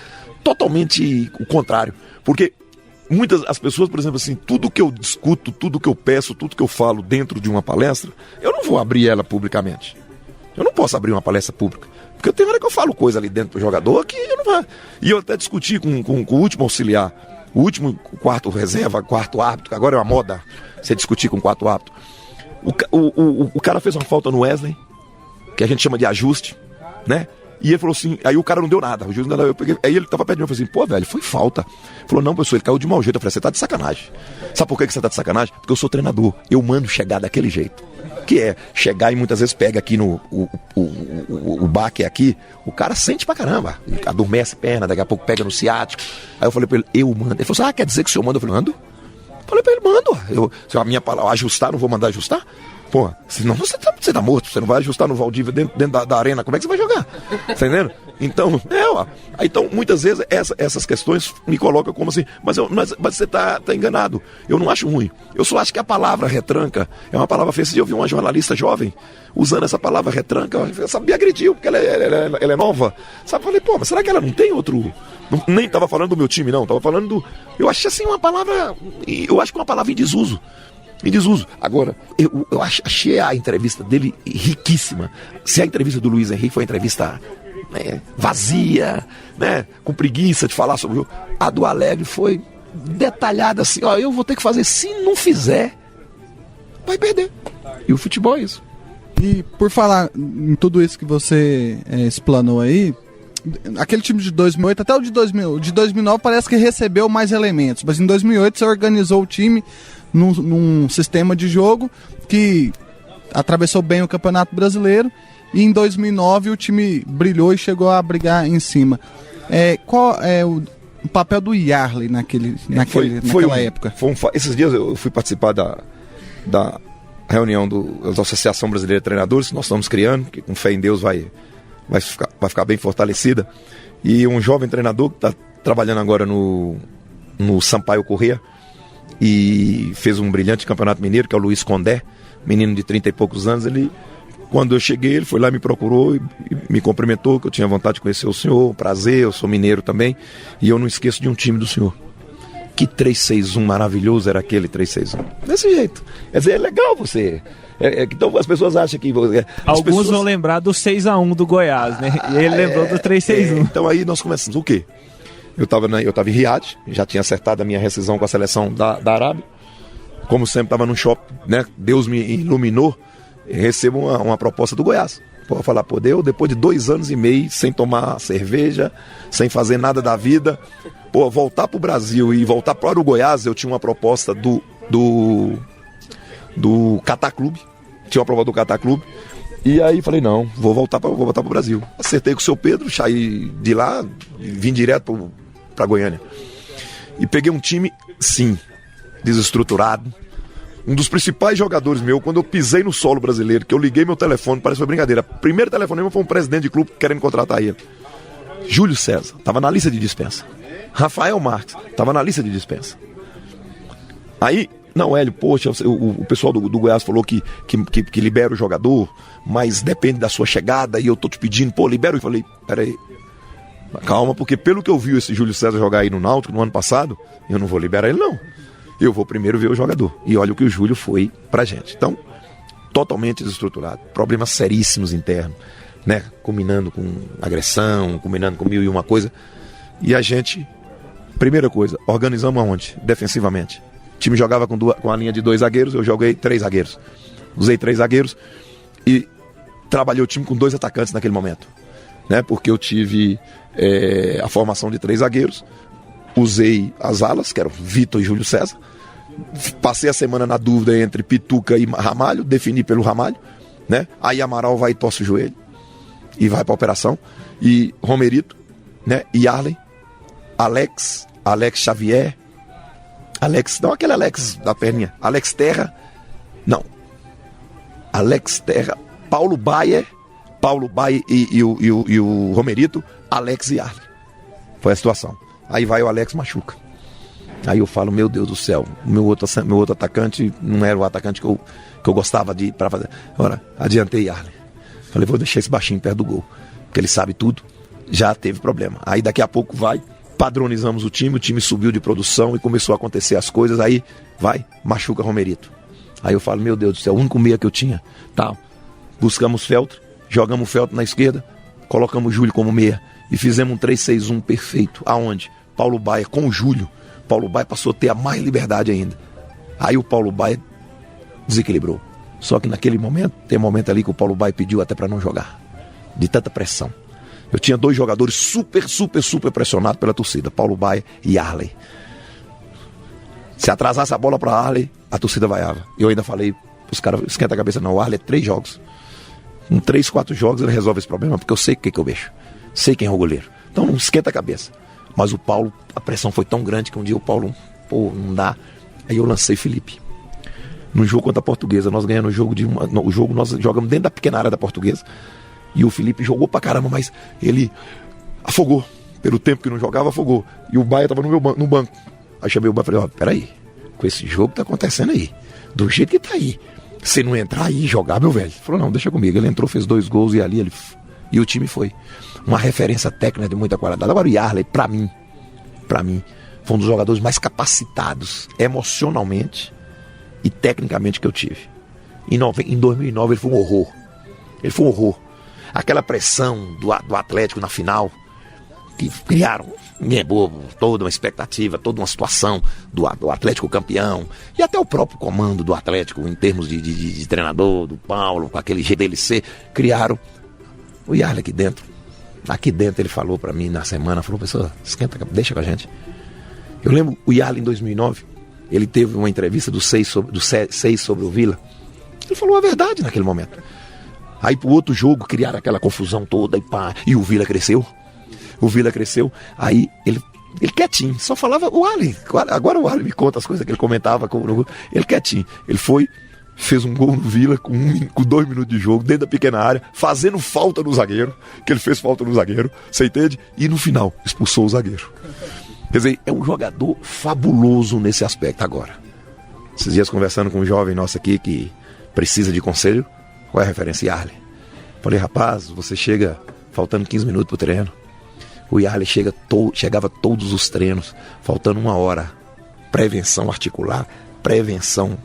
totalmente o contrário. Porque as pessoas, por exemplo, assim, tudo que eu discuto, tudo que eu peço, tudo que eu falo dentro de uma palestra, eu não vou abrir ela publicamente. Eu não posso abrir uma palestra pública. Porque tem hora que eu falo coisa ali dentro do jogador que eu não vou. E eu até discuti com o último auxiliar, o último quarto reserva, quarto árbitro, que agora é uma moda você discutir com o quarto árbitro. O cara fez uma falta no Wesley, que a gente chama de ajuste, né? E ele falou assim, aí o cara não deu nada. Aí ele tava perto de mim, eu falei assim, pô, velho, foi falta. Ele falou, não, professor, ele caiu de mau jeito. Eu falei, você tá de sacanagem. Sabe por que você tá de sacanagem? Porque eu sou treinador, eu mando chegar daquele jeito. Que é chegar e muitas vezes pega aqui o baque aqui, o cara sente pra caramba, adormece a perna, daqui a pouco pega no ciático. Aí eu falei pra ele, eu mando. Ele falou assim, quer dizer que o senhor manda? Eu falei, mando. Falei pra ele, mando. Se a minha palavra ajustar, não vou mandar ajustar? Pô, senão você tá morto, você não vai ajustar no Valdívia dentro da arena, como é que você vai jogar? Tá entendendo? Então, então muitas vezes essas questões me colocam como assim, mas você tá enganado. Eu não acho ruim. Eu só acho que a palavra retranca é uma palavra feia. Eu vi uma jornalista jovem usando essa palavra retranca, ela me agrediu, porque ela é nova. Sabe, eu falei, pô, mas será que ela não tem outro... Nem tava falando do meu time, não, tava falando do... Eu achei assim uma palavra... Eu acho que uma palavra em desuso. Agora, eu achei a entrevista dele riquíssima. Se a entrevista do Luiz Henrique foi uma entrevista vazia, né, com preguiça de falar sobre o... A do Alegre foi detalhada assim, eu vou ter que fazer, se não fizer, vai perder. E o futebol é isso. E por falar em tudo isso que você explanou aí, aquele time de 2008, até o de 2009 parece que recebeu mais elementos, mas em 2008 você organizou o time num sistema de jogo que atravessou bem o Campeonato Brasileiro, e em 2009 o time brilhou e chegou a brigar em cima. Qual é o papel do Yarley naquela época? Esses dias eu fui participar da reunião da Associação Brasileira de Treinadores, que nós estamos criando, que com fé em Deus vai ficar bem fortalecida. E um jovem treinador que está trabalhando agora no Sampaio Corrêa e fez um brilhante campeonato mineiro, que é o Luiz Condé, menino de 30 e poucos anos. Quando eu cheguei, ele foi lá, me procurou e me cumprimentou, que eu tinha vontade de conhecer o senhor, prazer, eu sou mineiro também, e eu não esqueço de um time do senhor. Que 3-6-1 maravilhoso era aquele 3-6-1. Desse jeito. Quer dizer, é legal você. Então as pessoas acham que... Alguns vão lembrar do 6-1 do Goiás, né? E ele lembrou do 3-6-1. Então aí nós começamos. O quê? Eu tava em Riad, já tinha acertado a minha rescisão com a seleção da Arábia. Como sempre, estava num shopping, né? Deus me iluminou. Recebo uma proposta do Goiás. Falar, depois de 2 anos e meio, sem tomar cerveja, sem fazer nada da vida, voltar pro Brasil e voltar para o Goiás. Eu tinha uma proposta do Catar Clube. Tinha uma proposta do Catar Clube. E aí falei, não, vou voltar pro Brasil. Acertei com o seu Pedro, saí de lá, vim direto para Goiânia. E peguei um time, sim, desestruturado. Um dos principais jogadores meu, quando eu pisei no solo brasileiro, que eu liguei meu telefone, parece que foi brincadeira. Primeiro telefonema foi um presidente de clube querendo contratar ele. Júlio César, estava na lista de dispensa. Rafael Marques, estava na lista de dispensa. Aí, não, Hélio, poxa, o pessoal do Goiás falou que libera o jogador, mas depende da sua chegada, e eu tô te pedindo, libera. Eu falei, peraí, calma, porque pelo que eu vi esse Júlio César jogar aí no Náutico no ano passado, eu não vou liberar ele não. Eu vou primeiro ver o jogador. E olha o que o Júlio foi pra gente. Então, totalmente desestruturado. Problemas seríssimos internos, né? Combinando com agressão, combinando com 1001 coisa. E a gente, primeira coisa, organizamos aonde? Defensivamente. O time jogava com a linha de 2 zagueiros, eu joguei 3 zagueiros. Usei 3 zagueiros e trabalhei o time com 2 atacantes naquele momento, né? Porque eu tive a formação de 3 zagueiros. Usei as alas, que eram Vitor e Júlio César. Passei a semana na dúvida entre Pituca e Ramalho, defini pelo Ramalho, né? Aí Amaral vai e torce o joelho e vai pra operação. E Romerito, né? E Arlen, Alex Xavier, aquele Alex da perninha, Alex Terra, Paulo Baier e o Romerito, Alex e Arlen. Foi a situação. Aí vai o Alex, machuca. Aí eu falo, meu Deus do céu, meu outro atacante não era o atacante que eu gostava de ir para fazer. Agora, adiantei Arlen. Falei, vou deixar esse baixinho perto do gol, porque ele sabe tudo, já teve problema. Aí daqui a pouco padronizamos o time subiu de produção e começou a acontecer as coisas, aí machuca Romerito. Aí eu falo, meu Deus do céu, o único meia que eu tinha, buscamos Feltro, jogamos Feltro na esquerda, colocamos Júlio como meia e fizemos um 3-6-1 perfeito. Aonde? Paulo Baier com o Júlio. Paulo Baier passou a ter a mais liberdade ainda. Aí o Paulo Baier desequilibrou. Só que naquele momento, tem um momento ali que o Paulo Baier pediu até para não jogar, de tanta pressão. Eu tinha 2 jogadores super pressionados pela torcida, Paulo Baier e Arley. Se atrasasse a bola para Arley, a torcida vaiava. Eu ainda falei, os caras, esquenta a cabeça não, o Arley é 3 jogos. Com 3, 4 jogos ele resolve esse problema, porque eu sei o que eu vejo. Sei quem é o goleiro. Então não esquenta a cabeça. Mas o Paulo, a pressão foi tão grande que um dia o Paulo, não dá. Aí eu lancei Felipe. No jogo contra a Portuguesa, nós ganhamos o jogo, nós jogamos dentro da pequena área da Portuguesa. E o Felipe jogou pra caramba, mas ele afogou. Pelo tempo que não jogava, afogou. E o Baia tava no banco. Aí chamei o Baia e falei, peraí, com esse jogo que tá acontecendo aí, do jeito que tá aí, você não entrar aí e jogar, meu velho? Ele falou, não, deixa comigo. Ele entrou, fez 2 gols e ali e o time foi. Uma referência técnica de muita qualidade. Agora o Yarley, pra mim, foi um dos jogadores mais capacitados emocionalmente e tecnicamente que eu tive. Em 2009 ele foi um horror. Aquela pressão do Atlético na final, que criaram, ninguém é bobo, toda uma expectativa, toda uma situação do Atlético campeão, e até o próprio comando do Atlético, em termos de treinador, do Paulo, com aquele jeito dele ser, criaram o Yarley aqui dentro. Aqui dentro ele falou pra mim na semana, falou, pessoal, esquenta, deixa com a gente. Eu lembro o Yarley em 2009, ele teve uma entrevista do 6 sobre o Vila, ele falou a verdade naquele momento. Aí pro outro jogo criaram aquela confusão toda e o Vila cresceu. Aí ele quietinho, só falava o Yarley. Agora o Yarley me conta as coisas que ele comentava, ele quietinho. Ele fez um gol no Vila com 2 minutos de jogo, dentro da pequena área, fazendo falta no zagueiro, que ele fez falta no zagueiro, você entende? E no final, expulsou o zagueiro. Quer dizer, é um jogador fabuloso nesse aspecto agora. Esses dias conversando com um jovem nosso aqui que precisa de conselho, qual é a referência? Yarley. Falei, rapaz, você chega faltando 15 minutos pro treino. O Yarley chegava todos os treinos, faltando 1 hora. Prevenção articular, prevenção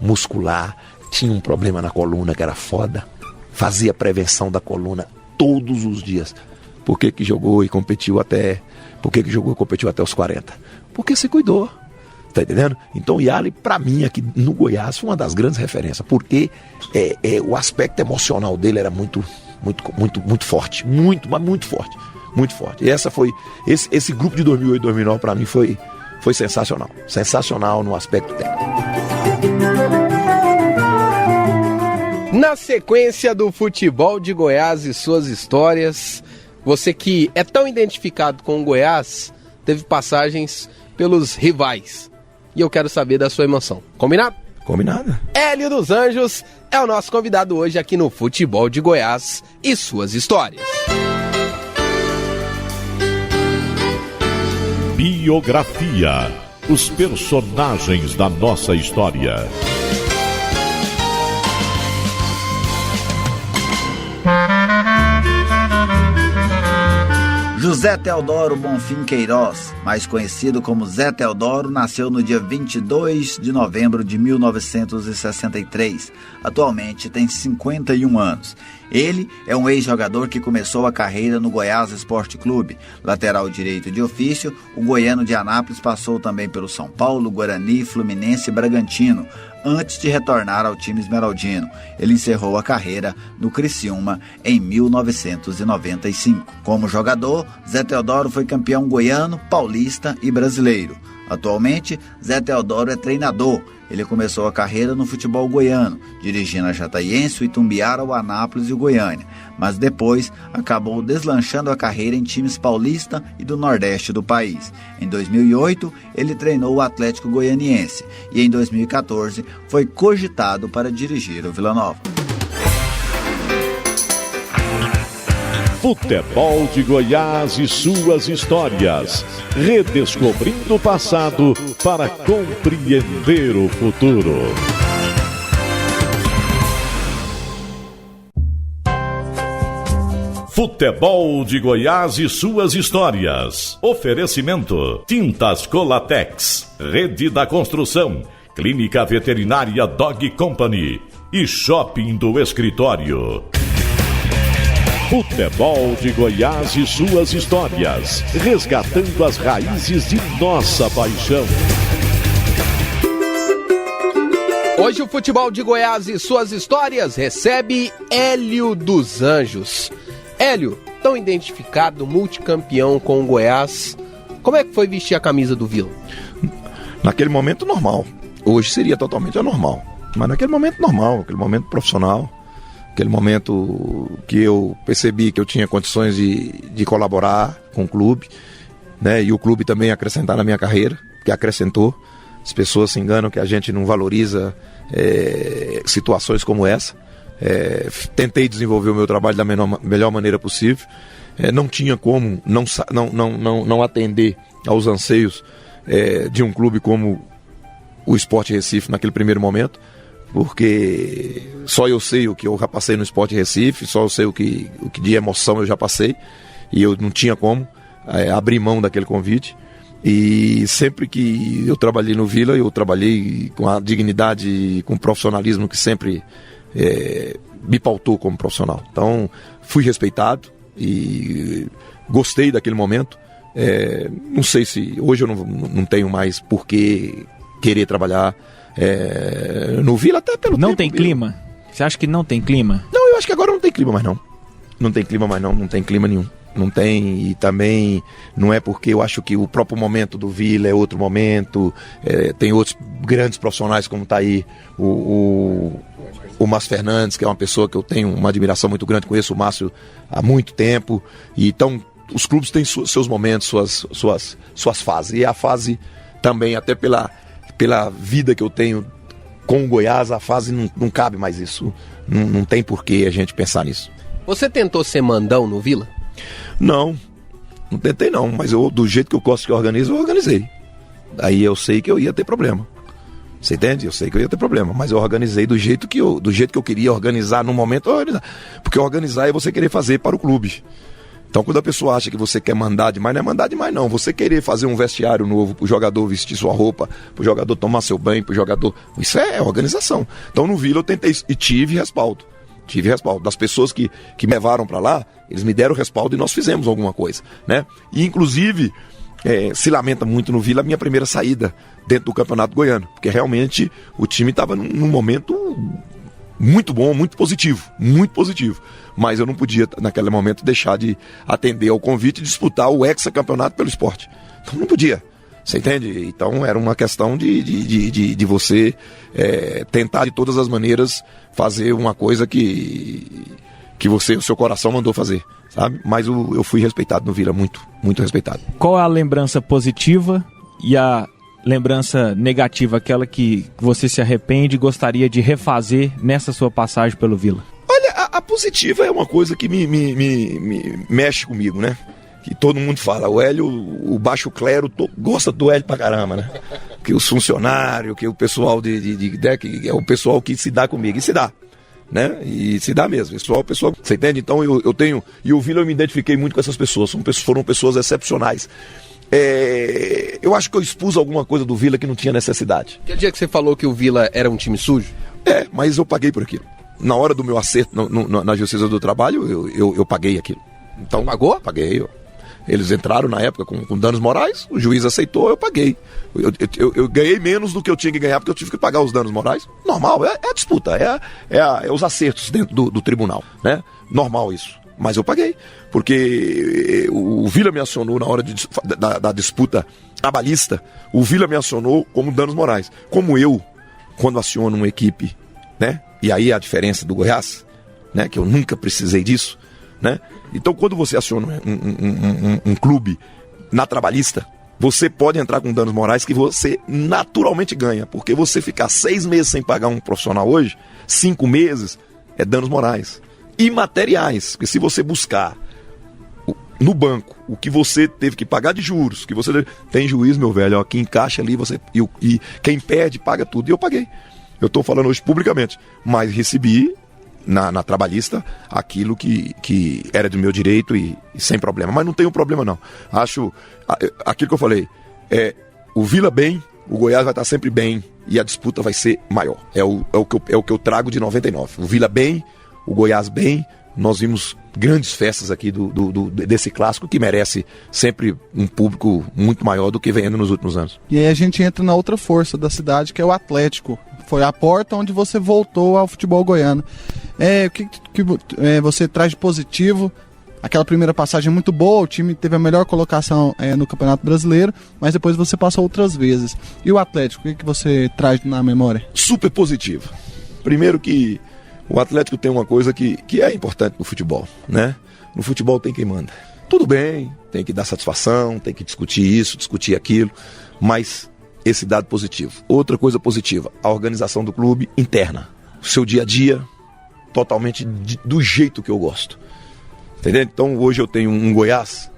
muscular, tinha um problema na coluna que era foda, fazia prevenção da coluna todos os dias. Por que jogou e competiu até os 40? Porque se cuidou, tá entendendo? Então o Yarley, pra mim, aqui no Goiás, foi uma das grandes referências, porque o aspecto emocional dele era muito forte, muito forte. E esse grupo de 2008 e 2009 pra mim foi sensacional no aspecto técnico. Na sequência do futebol de Goiás e suas histórias, você que é tão identificado com o Goiás, teve passagens pelos rivais. E eu quero saber da sua emoção. Combinado? Combinado. Hélio dos Anjos é o nosso convidado hoje aqui no Futebol de Goiás e suas histórias. Biografia. Os personagens da nossa história. José Teodoro Bonfim Queiroz, mais conhecido como Zé Teodoro, nasceu no dia 22 de novembro de 1963. Atualmente tem 51 anos. Ele é um ex-jogador que começou a carreira no Goiás Esporte Clube. Lateral direito de ofício, o goiano de Anápolis passou também pelo São Paulo, Guarani, Fluminense e Bragantino, antes de retornar ao time esmeraldino. Ele encerrou a carreira no Criciúma em 1995. Como jogador, Zé Teodoro foi campeão goiano, paulista e brasileiro. Atualmente, Zé Teodoro é treinador. Ele começou a carreira no futebol goiano, dirigindo a Jataiense, o Itumbiara, o Anápolis e o Goiânia, mas depois acabou deslanchando a carreira em times paulista e do Nordeste do país. Em 2008, ele treinou o Atlético Goianiense e em 2014 foi cogitado para dirigir o Vila Nova. Futebol de Goiás e suas histórias. Redescobrindo o passado para compreender o futuro. Futebol de Goiás e suas histórias. Oferecimento: Tintas Colatex, Rede da Construção, Clínica Veterinária Dog Company e Shopping do Escritório. Futebol de Goiás e suas histórias, resgatando as raízes de nossa paixão. Hoje o Futebol de Goiás e suas histórias recebe Hélio dos Anjos. Hélio, tão identificado, multicampeão com o Goiás, como é que foi vestir a camisa do Vila? Naquele momento normal, hoje seria totalmente anormal, mas naquele momento normal, aquele momento profissional. Aquele momento que eu percebi que eu tinha condições de colaborar com o clube, né? E o clube também acrescentar na minha carreira, que acrescentou. As pessoas se enganam que a gente não valoriza situações como essa. Tentei desenvolver o meu trabalho da melhor maneira possível. Não tinha como não atender aos anseios de um clube como o Sport Recife naquele primeiro momento. Porque só eu sei o que eu já passei no Sport Recife, só eu sei o que de emoção eu já passei, e eu não tinha como abrir mão daquele convite. E sempre que eu trabalhei no Vila, eu trabalhei com a dignidade e com o profissionalismo que sempre me pautou como profissional. Então, fui respeitado e gostei daquele momento. Não sei se hoje eu não tenho mais por que querer trabalhar no Vila, até pelo Não tempo tem mesmo. clima? Você acha que não tem clima? Não, eu acho que agora não tem clima mais não. Não tem clima mais não tem clima nenhum. Não tem, e também não é porque eu acho que o próprio momento do Vila é outro momento, tem outros grandes profissionais como está aí o Márcio Fernandes, que é uma pessoa que eu tenho uma admiração muito grande, conheço o Márcio há muito tempo, e então os clubes têm seus momentos, suas fases, e a fase também, até pela vida que eu tenho com o Goiás, a fase não cabe mais isso, não tem por que a gente pensar nisso. Você tentou ser mandão no Vila? Não tentei não, mas do jeito que eu gosto que eu organizo, eu organizei. Aí eu sei que eu ia ter problema. Você entende? Eu sei que eu ia ter problema, mas eu organizei do jeito que eu queria organizar no momento, porque organizar é você querer fazer para o clube. Então quando a pessoa acha que você quer mandar demais, não é mandar demais não. Você querer fazer um vestiário novo para o jogador vestir sua roupa, para o jogador tomar seu banho, para o jogador... Isso é organização. Então no Vila eu tentei isso e tive respaldo. Das pessoas que me levaram para lá, eles me deram respaldo e nós fizemos alguma coisa, né? E inclusive se lamenta muito no Vila a minha primeira saída dentro do Campeonato Goiano, porque realmente o time estava num momento muito bom, muito positivo, mas eu não podia naquele momento deixar de atender ao convite e disputar o hexacampeonato pelo esporte, então não podia. Você entende? Então era uma questão de você tentar de todas as maneiras fazer uma coisa que o seu coração mandou fazer, sabe? Mas eu fui respeitado no Vila, muito respeitado. Qual é a lembrança positiva e a lembrança negativa, aquela que você se arrepende e gostaria de refazer nessa sua passagem pelo Vila? Olha, a positiva é uma coisa que me mexe comigo, né? Que todo mundo fala, o Hélio, o baixo clero gosta do Hélio pra caramba, né? Que os funcionários, que o pessoal que é o pessoal que se dá comigo, e se dá, né? E se dá mesmo, pessoal, você entende? Então eu tenho, e o Vila eu me identifiquei muito com essas pessoas, foram pessoas excepcionais. Eu acho que eu expus alguma coisa do Vila que não tinha necessidade. Aquele dia que você falou que o Vila era um time sujo? Mas eu paguei por aquilo. Na hora do meu acerto na Justiça do Trabalho, eu paguei aquilo. Então, você pagou? Paguei. Eles entraram na época com danos morais, o juiz aceitou, eu paguei. Eu ganhei menos do que eu tinha que ganhar, porque eu tive que pagar os danos morais. Normal, é a disputa, é os acertos dentro do tribunal, né? Normal isso. Mas eu paguei, porque o Vila me acionou na hora da disputa trabalhista, o Vila me acionou como danos morais. Como eu, quando aciono uma equipe, né? E aí a diferença do Goiás, né? Que eu nunca precisei disso, né? Então quando você aciona um clube na trabalhista, você pode entrar com danos morais que você naturalmente ganha, porque você ficar 6 meses sem pagar um profissional hoje, 5 meses, é danos morais. E materiais, porque se você buscar no banco o que você teve que pagar de juros, que você tem juiz, meu velho, ó, que encaixa ali, e quem perde paga tudo, e eu paguei. Eu estou falando hoje publicamente, mas recebi na trabalhista aquilo que era do meu direito e sem problema, mas não tem um problema não. Acho, aquilo que eu falei, o Vila bem, o Goiás vai estar sempre bem e a disputa vai ser maior, é o que eu trago de 99, o Vila bem, o Goiás bem, nós vimos grandes festas aqui desse clássico que merece sempre um público muito maior do que vem nos últimos anos. E aí a gente entra na outra força da cidade, que é o Atlético. Foi a porta onde você voltou ao futebol goiano. O que você traz de positivo? Aquela primeira passagem muito boa, o time teve a melhor colocação no Campeonato Brasileiro, mas depois você passou outras vezes. E o Atlético, o que você traz na memória? Super positivo. Primeiro que o Atlético tem uma coisa que é importante no futebol, né? No futebol tem quem manda. Tudo bem, tem que dar satisfação, tem que discutir isso, discutir aquilo, mas esse dado positivo. Outra coisa positiva, a organização do clube interna. O seu dia a dia, totalmente do jeito que eu gosto. Entendeu? Então hoje eu tenho um Goiás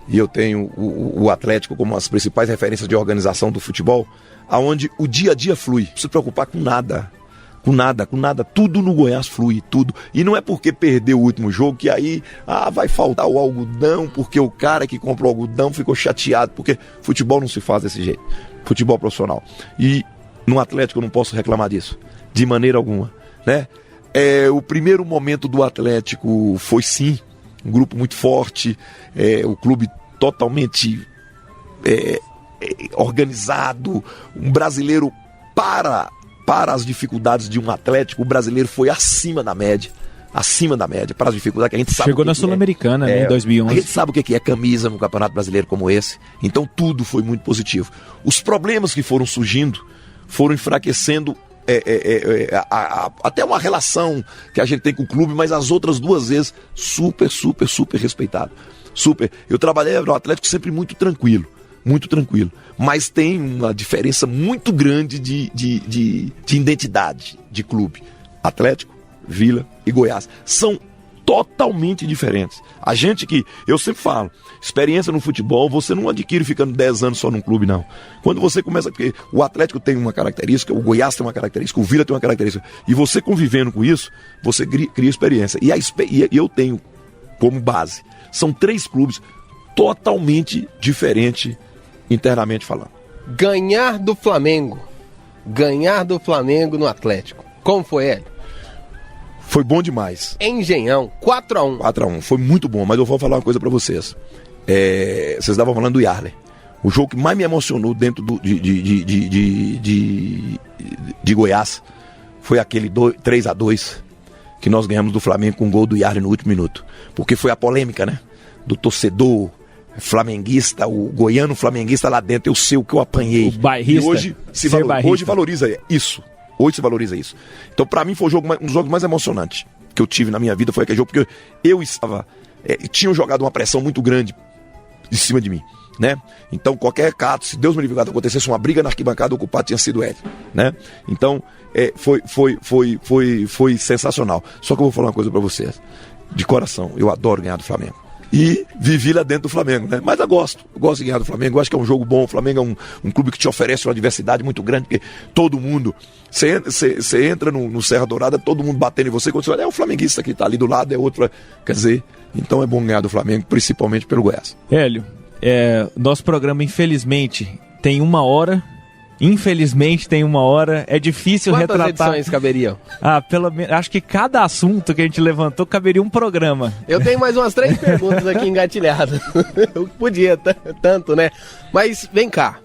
e eu tenho o Atlético como as principais referências de organização do futebol, aonde o dia a dia flui. Não se preocupar com nada. Com nada, tudo no Goiás flui, tudo. E não é porque perdeu o último jogo que aí vai faltar o algodão, porque o cara que comprou o algodão ficou chateado, porque futebol não se faz desse jeito, futebol profissional. E no Atlético eu não posso reclamar disso, de maneira alguma, né? O primeiro momento do Atlético foi sim um grupo muito forte, o clube totalmente organizado, um brasileiro para as dificuldades de um Atlético, o brasileiro foi acima da média, para as dificuldades que a gente sabe. Chegou na Sul-Americana, né, em 2011. A gente sabe o que é camisa no Campeonato Brasileiro como esse, então tudo foi muito positivo. Os problemas que foram surgindo foram enfraquecendo até uma relação que a gente tem com o clube, mas as outras 2 vezes super respeitado. Eu trabalhei no Atlético sempre muito tranquilo, mas tem uma diferença muito grande de identidade de clube. Atlético, Vila e Goiás são totalmente diferentes. A gente eu sempre falo, experiência no futebol você não adquire ficando 10 anos só num clube, não. Quando você começa, porque o Atlético tem uma característica, o Goiás tem uma característica, o Vila tem uma característica, e você convivendo com isso, você cria experiência. E eu tenho como base, são 3 clubes totalmente diferentes internamente falando. Ganhar do Flamengo no Atlético, como foi, Hélio? Foi bom demais. Engenhão, 4-1. 4-1, foi muito bom, mas eu vou falar uma coisa pra vocês. Vocês estavam falando do Yarley. O jogo que mais me emocionou dentro de Goiás foi aquele 3-2 que nós ganhamos do Flamengo com um gol do Yarley no último minuto. Porque foi a polêmica, né? Do torcedor flamenguista, o goiano flamenguista lá dentro, eu sei o que eu apanhei. O bairrista. E hoje valoriza isso. Hoje se valoriza isso. Então, pra mim, foi um dos jogos mais emocionantes que eu tive na minha vida. Foi aquele jogo, porque eu estava... tinham jogado uma pressão muito grande em cima de mim, né? Então, qualquer caso, se Deus me livre, acontecesse uma briga na arquibancada, o culpado tinha sido ele, né? Então, foi sensacional. Só que eu vou falar uma coisa pra vocês. De coração, eu adoro ganhar do Flamengo. E vivi lá dentro do Flamengo, né? Mas eu gosto de ganhar do Flamengo, eu acho que é um jogo bom. O Flamengo é um clube que te oferece uma diversidade muito grande, porque todo mundo, você entra no Serra Dourada, todo mundo batendo em você, quando você olha, é um flamenguista que tá ali do lado, é outro, quer dizer, então é bom ganhar do Flamengo, principalmente pelo Goiás. Hélio, nosso programa infelizmente tem 1 hora, é difícil retratar. Quantas edições caberiam? Pelo menos, acho que cada assunto que a gente levantou caberia um programa. Eu tenho mais umas 3 perguntas aqui engatilhadas. Eu podia tanto, né? Mas vem cá,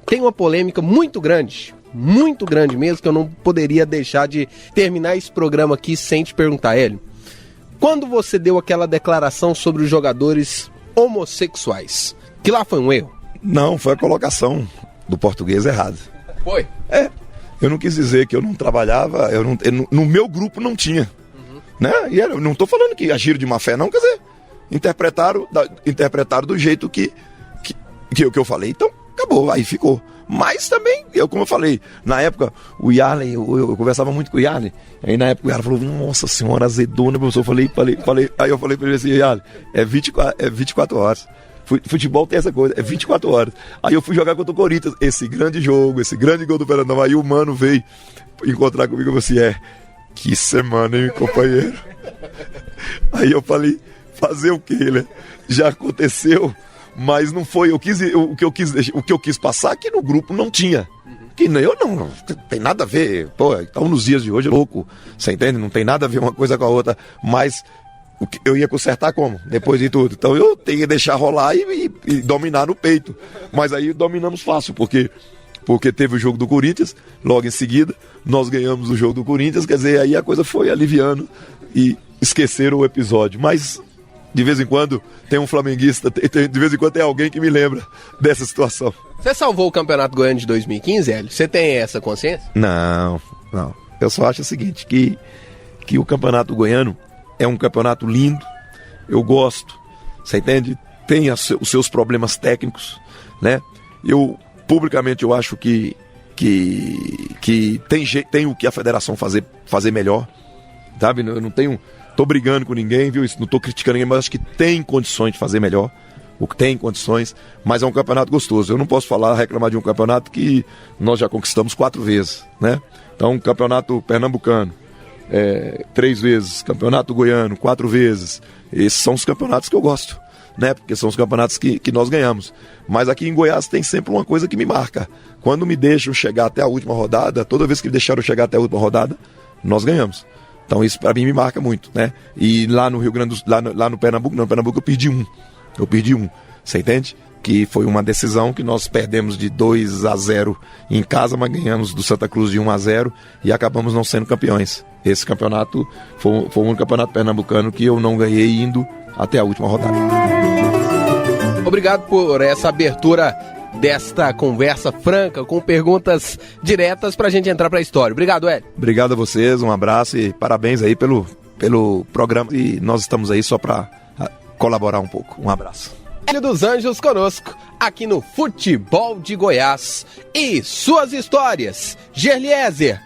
tem uma polêmica muito grande mesmo, que eu não poderia deixar de terminar esse programa aqui sem te perguntar, Hélio. Quando você deu aquela declaração sobre os jogadores homossexuais, que lá foi um erro? Não, foi a colocação do português errado. Foi? Eu não quis dizer que eu não trabalhava, no meu grupo não tinha. Né? E eu não estou falando que agiram de má fé, não, quer dizer, interpretaram do jeito que eu falei, então acabou, aí ficou. Mas também, como eu falei, na época, o Yarley, eu conversava muito com o Yarley, aí na época o Yarley falou, nossa senhora, azedona, professor, aí eu falei pra ele assim, Yarley, é 24 horas. Futebol tem essa coisa, é 24 horas. Aí eu fui jogar contra o Corinthians, esse grande jogo, esse grande gol do Fernandão. Aí o mano veio encontrar comigo e falou assim, que semana, hein, companheiro? Aí eu falei, fazer o quê, né? Já aconteceu, mas não foi. O que eu quis passar que no grupo não tinha. Que eu não tem nada a ver. Pô, então nos dias de hoje é louco, você entende? Não tem nada a ver uma coisa com a outra, mas eu ia consertar como? Depois de tudo. Então eu tenho que deixar rolar e dominar no peito. Mas aí dominamos fácil, porque teve o jogo do Corinthians, logo em seguida, nós ganhamos o jogo do Corinthians, quer dizer, aí a coisa foi aliviando e esqueceram o episódio. Mas, de vez em quando, tem um flamenguista, de vez em quando tem alguém que me lembra dessa situação. Você salvou o Campeonato Goiano de 2015, Hélio? Você tem essa consciência? Não. Eu só acho o seguinte, que o Campeonato Goiano é um campeonato lindo, eu gosto, você entende? Tem os seus problemas técnicos, né? Publicamente, eu acho que tem o que a federação fazer melhor, sabe? Eu não tô brigando com ninguém, viu? Não tô criticando ninguém, mas acho que tem condições de fazer melhor, tem condições, mas é um campeonato gostoso. Eu não posso reclamar de um campeonato que nós já conquistamos 4 vezes, né? Então, campeonato pernambucano, 3 vezes, campeonato goiano 4 vezes, esses são os campeonatos que eu gosto, né? Porque são os campeonatos que nós ganhamos. Mas aqui em Goiás tem sempre uma coisa que me marca, quando me deixam chegar até a última rodada, toda vez que me deixaram chegar até a última rodada, nós ganhamos. Então isso para mim me marca muito, né? E lá no Rio Grande do Sul, lá no Pernambuco, eu perdi um, você entende? Que foi uma decisão que nós perdemos de 2-0 em casa, mas ganhamos do Santa Cruz de 1-0 e acabamos não sendo campeões. Esse campeonato foi o único campeonato pernambucano que eu não ganhei indo até a última rodada. Obrigado por essa abertura desta conversa franca, com perguntas diretas pra gente entrar pra história. Obrigado, Hélio. Obrigado a vocês, um abraço e parabéns aí pelo programa. E nós estamos aí só pra colaborar um pouco. Um abraço. Hélio dos Anjos conosco, aqui no Futebol de Goiás. E suas histórias, Gerliezer,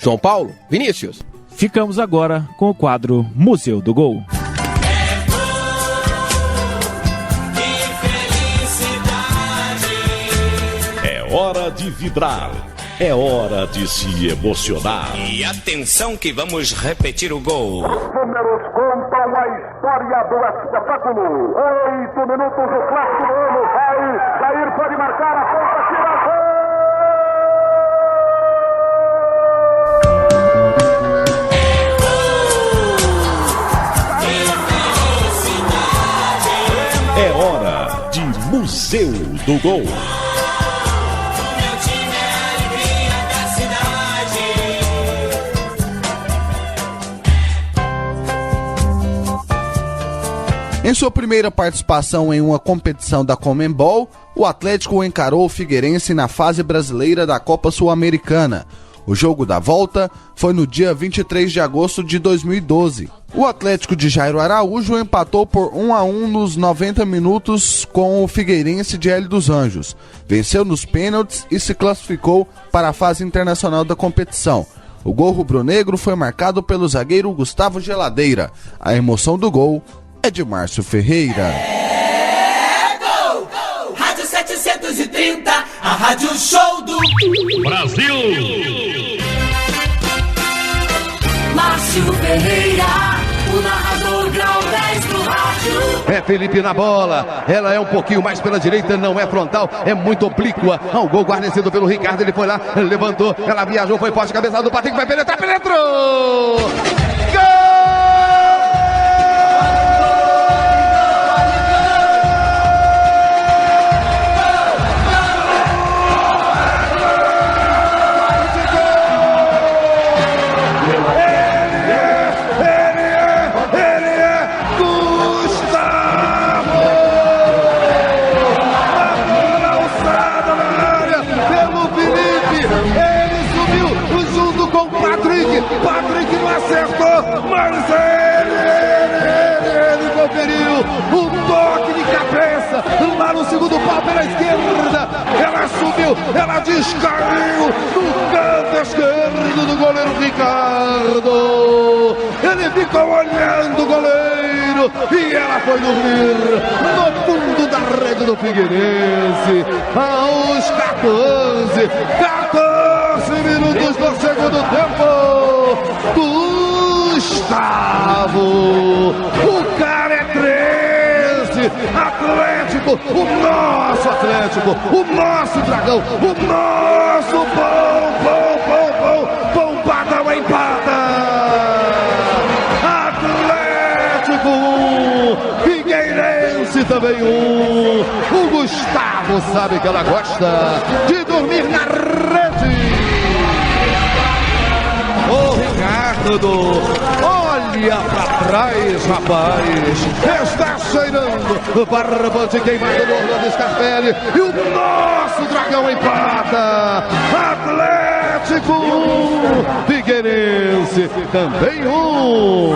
João Paulo, Vinícius. Ficamos agora com o quadro Museu do Gol. É hora de vibrar, é hora de se emocionar. E atenção que vamos repetir o gol. Os números contam a história do espetáculo. 8 minutos do clássico do ano. Vai, Jair pode marcar a ponta, tira a gol. É hora de Museu do Gol. Em sua primeira participação em uma competição da Conmebol, o Atlético encarou o Figueirense na fase brasileira da Copa Sul-Americana. O jogo da volta foi no dia 23 de agosto de 2012. O Atlético de Jairo Araújo empatou por 1-1 nos 90 minutos com o Figueirense de Hélio dos Anjos. Venceu nos pênaltis e se classificou para a fase internacional da competição. O gol rubro-negro foi marcado pelo zagueiro Gustavo Geladeira. A emoção do gol é de Márcio Ferreira. É gol! Rádio 730, a rádio show do Brasil! Márcio Ferreira, o narrador grau 10 do rádio. É Felipe na bola, ela é um pouquinho mais pela direita, não é frontal, é muito oblíqua. Ao gol guarnecido pelo Ricardo, ele foi lá, levantou, ela viajou, foi forte, cabeçada do Patrick, vai penetrar, penetrou! Gol! Patrick não acertou, mas ele conferiu um toque de cabeça lá no segundo pau pela esquerda. Ela subiu, ela descaiu no canto esquerdo do goleiro Ricardo. Ele ficou olhando o goleiro e ela foi dormir no fundo da rede do Figueirense. Aos 14 minutos do segundo tempo. Gustavo, o cara é 13, Atlético, o nosso Atlético, o nosso Dragão, o nosso Bombadão empata. Atlético 1, Figueirense também 1. O Gustavo sabe que ela gosta de dormir na rede. Ô Ricardo, olha pra trás, rapaz. Está cheirando barbante queimado no Orlando Scarpelli. E o nosso Dragão empata. Atlético 1, Figueirense também 1.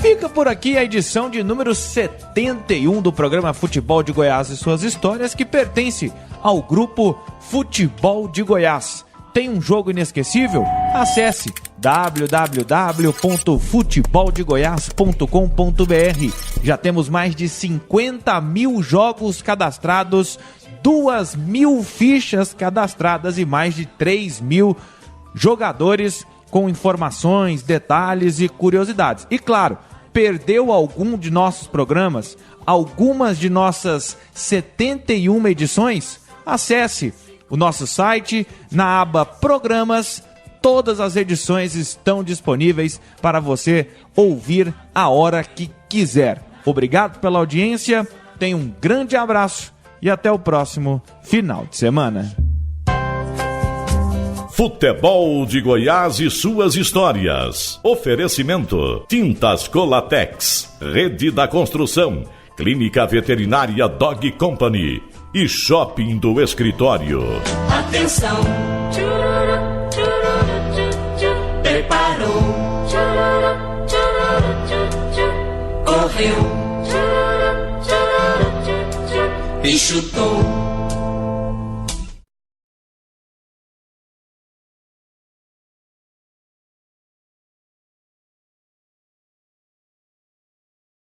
Fica por aqui a edição de número 71 do programa Futebol de Goiás e suas histórias, que pertence ao grupo Futebol de Goiás. Tem um jogo inesquecível? Acesse www.futeboldegoias.com.br. Já temos mais de 50 mil jogos cadastrados, 2.000 fichas cadastradas e mais de 3.000 jogadores com informações, detalhes e curiosidades. E claro, perdeu algum de nossos programas, algumas de nossas 71 edições? Acesse o nosso site, na aba Programas. Todas as edições estão disponíveis para você ouvir a hora que quiser. Obrigado pela audiência, tenha um grande abraço e até o próximo final de semana. Futebol de Goiás e suas histórias. Oferecimento: Tintas Colatex, Rede da Construção, Clínica Veterinária Dog Company e Shopping do Escritório. Atenção, preparou, correu e chutou.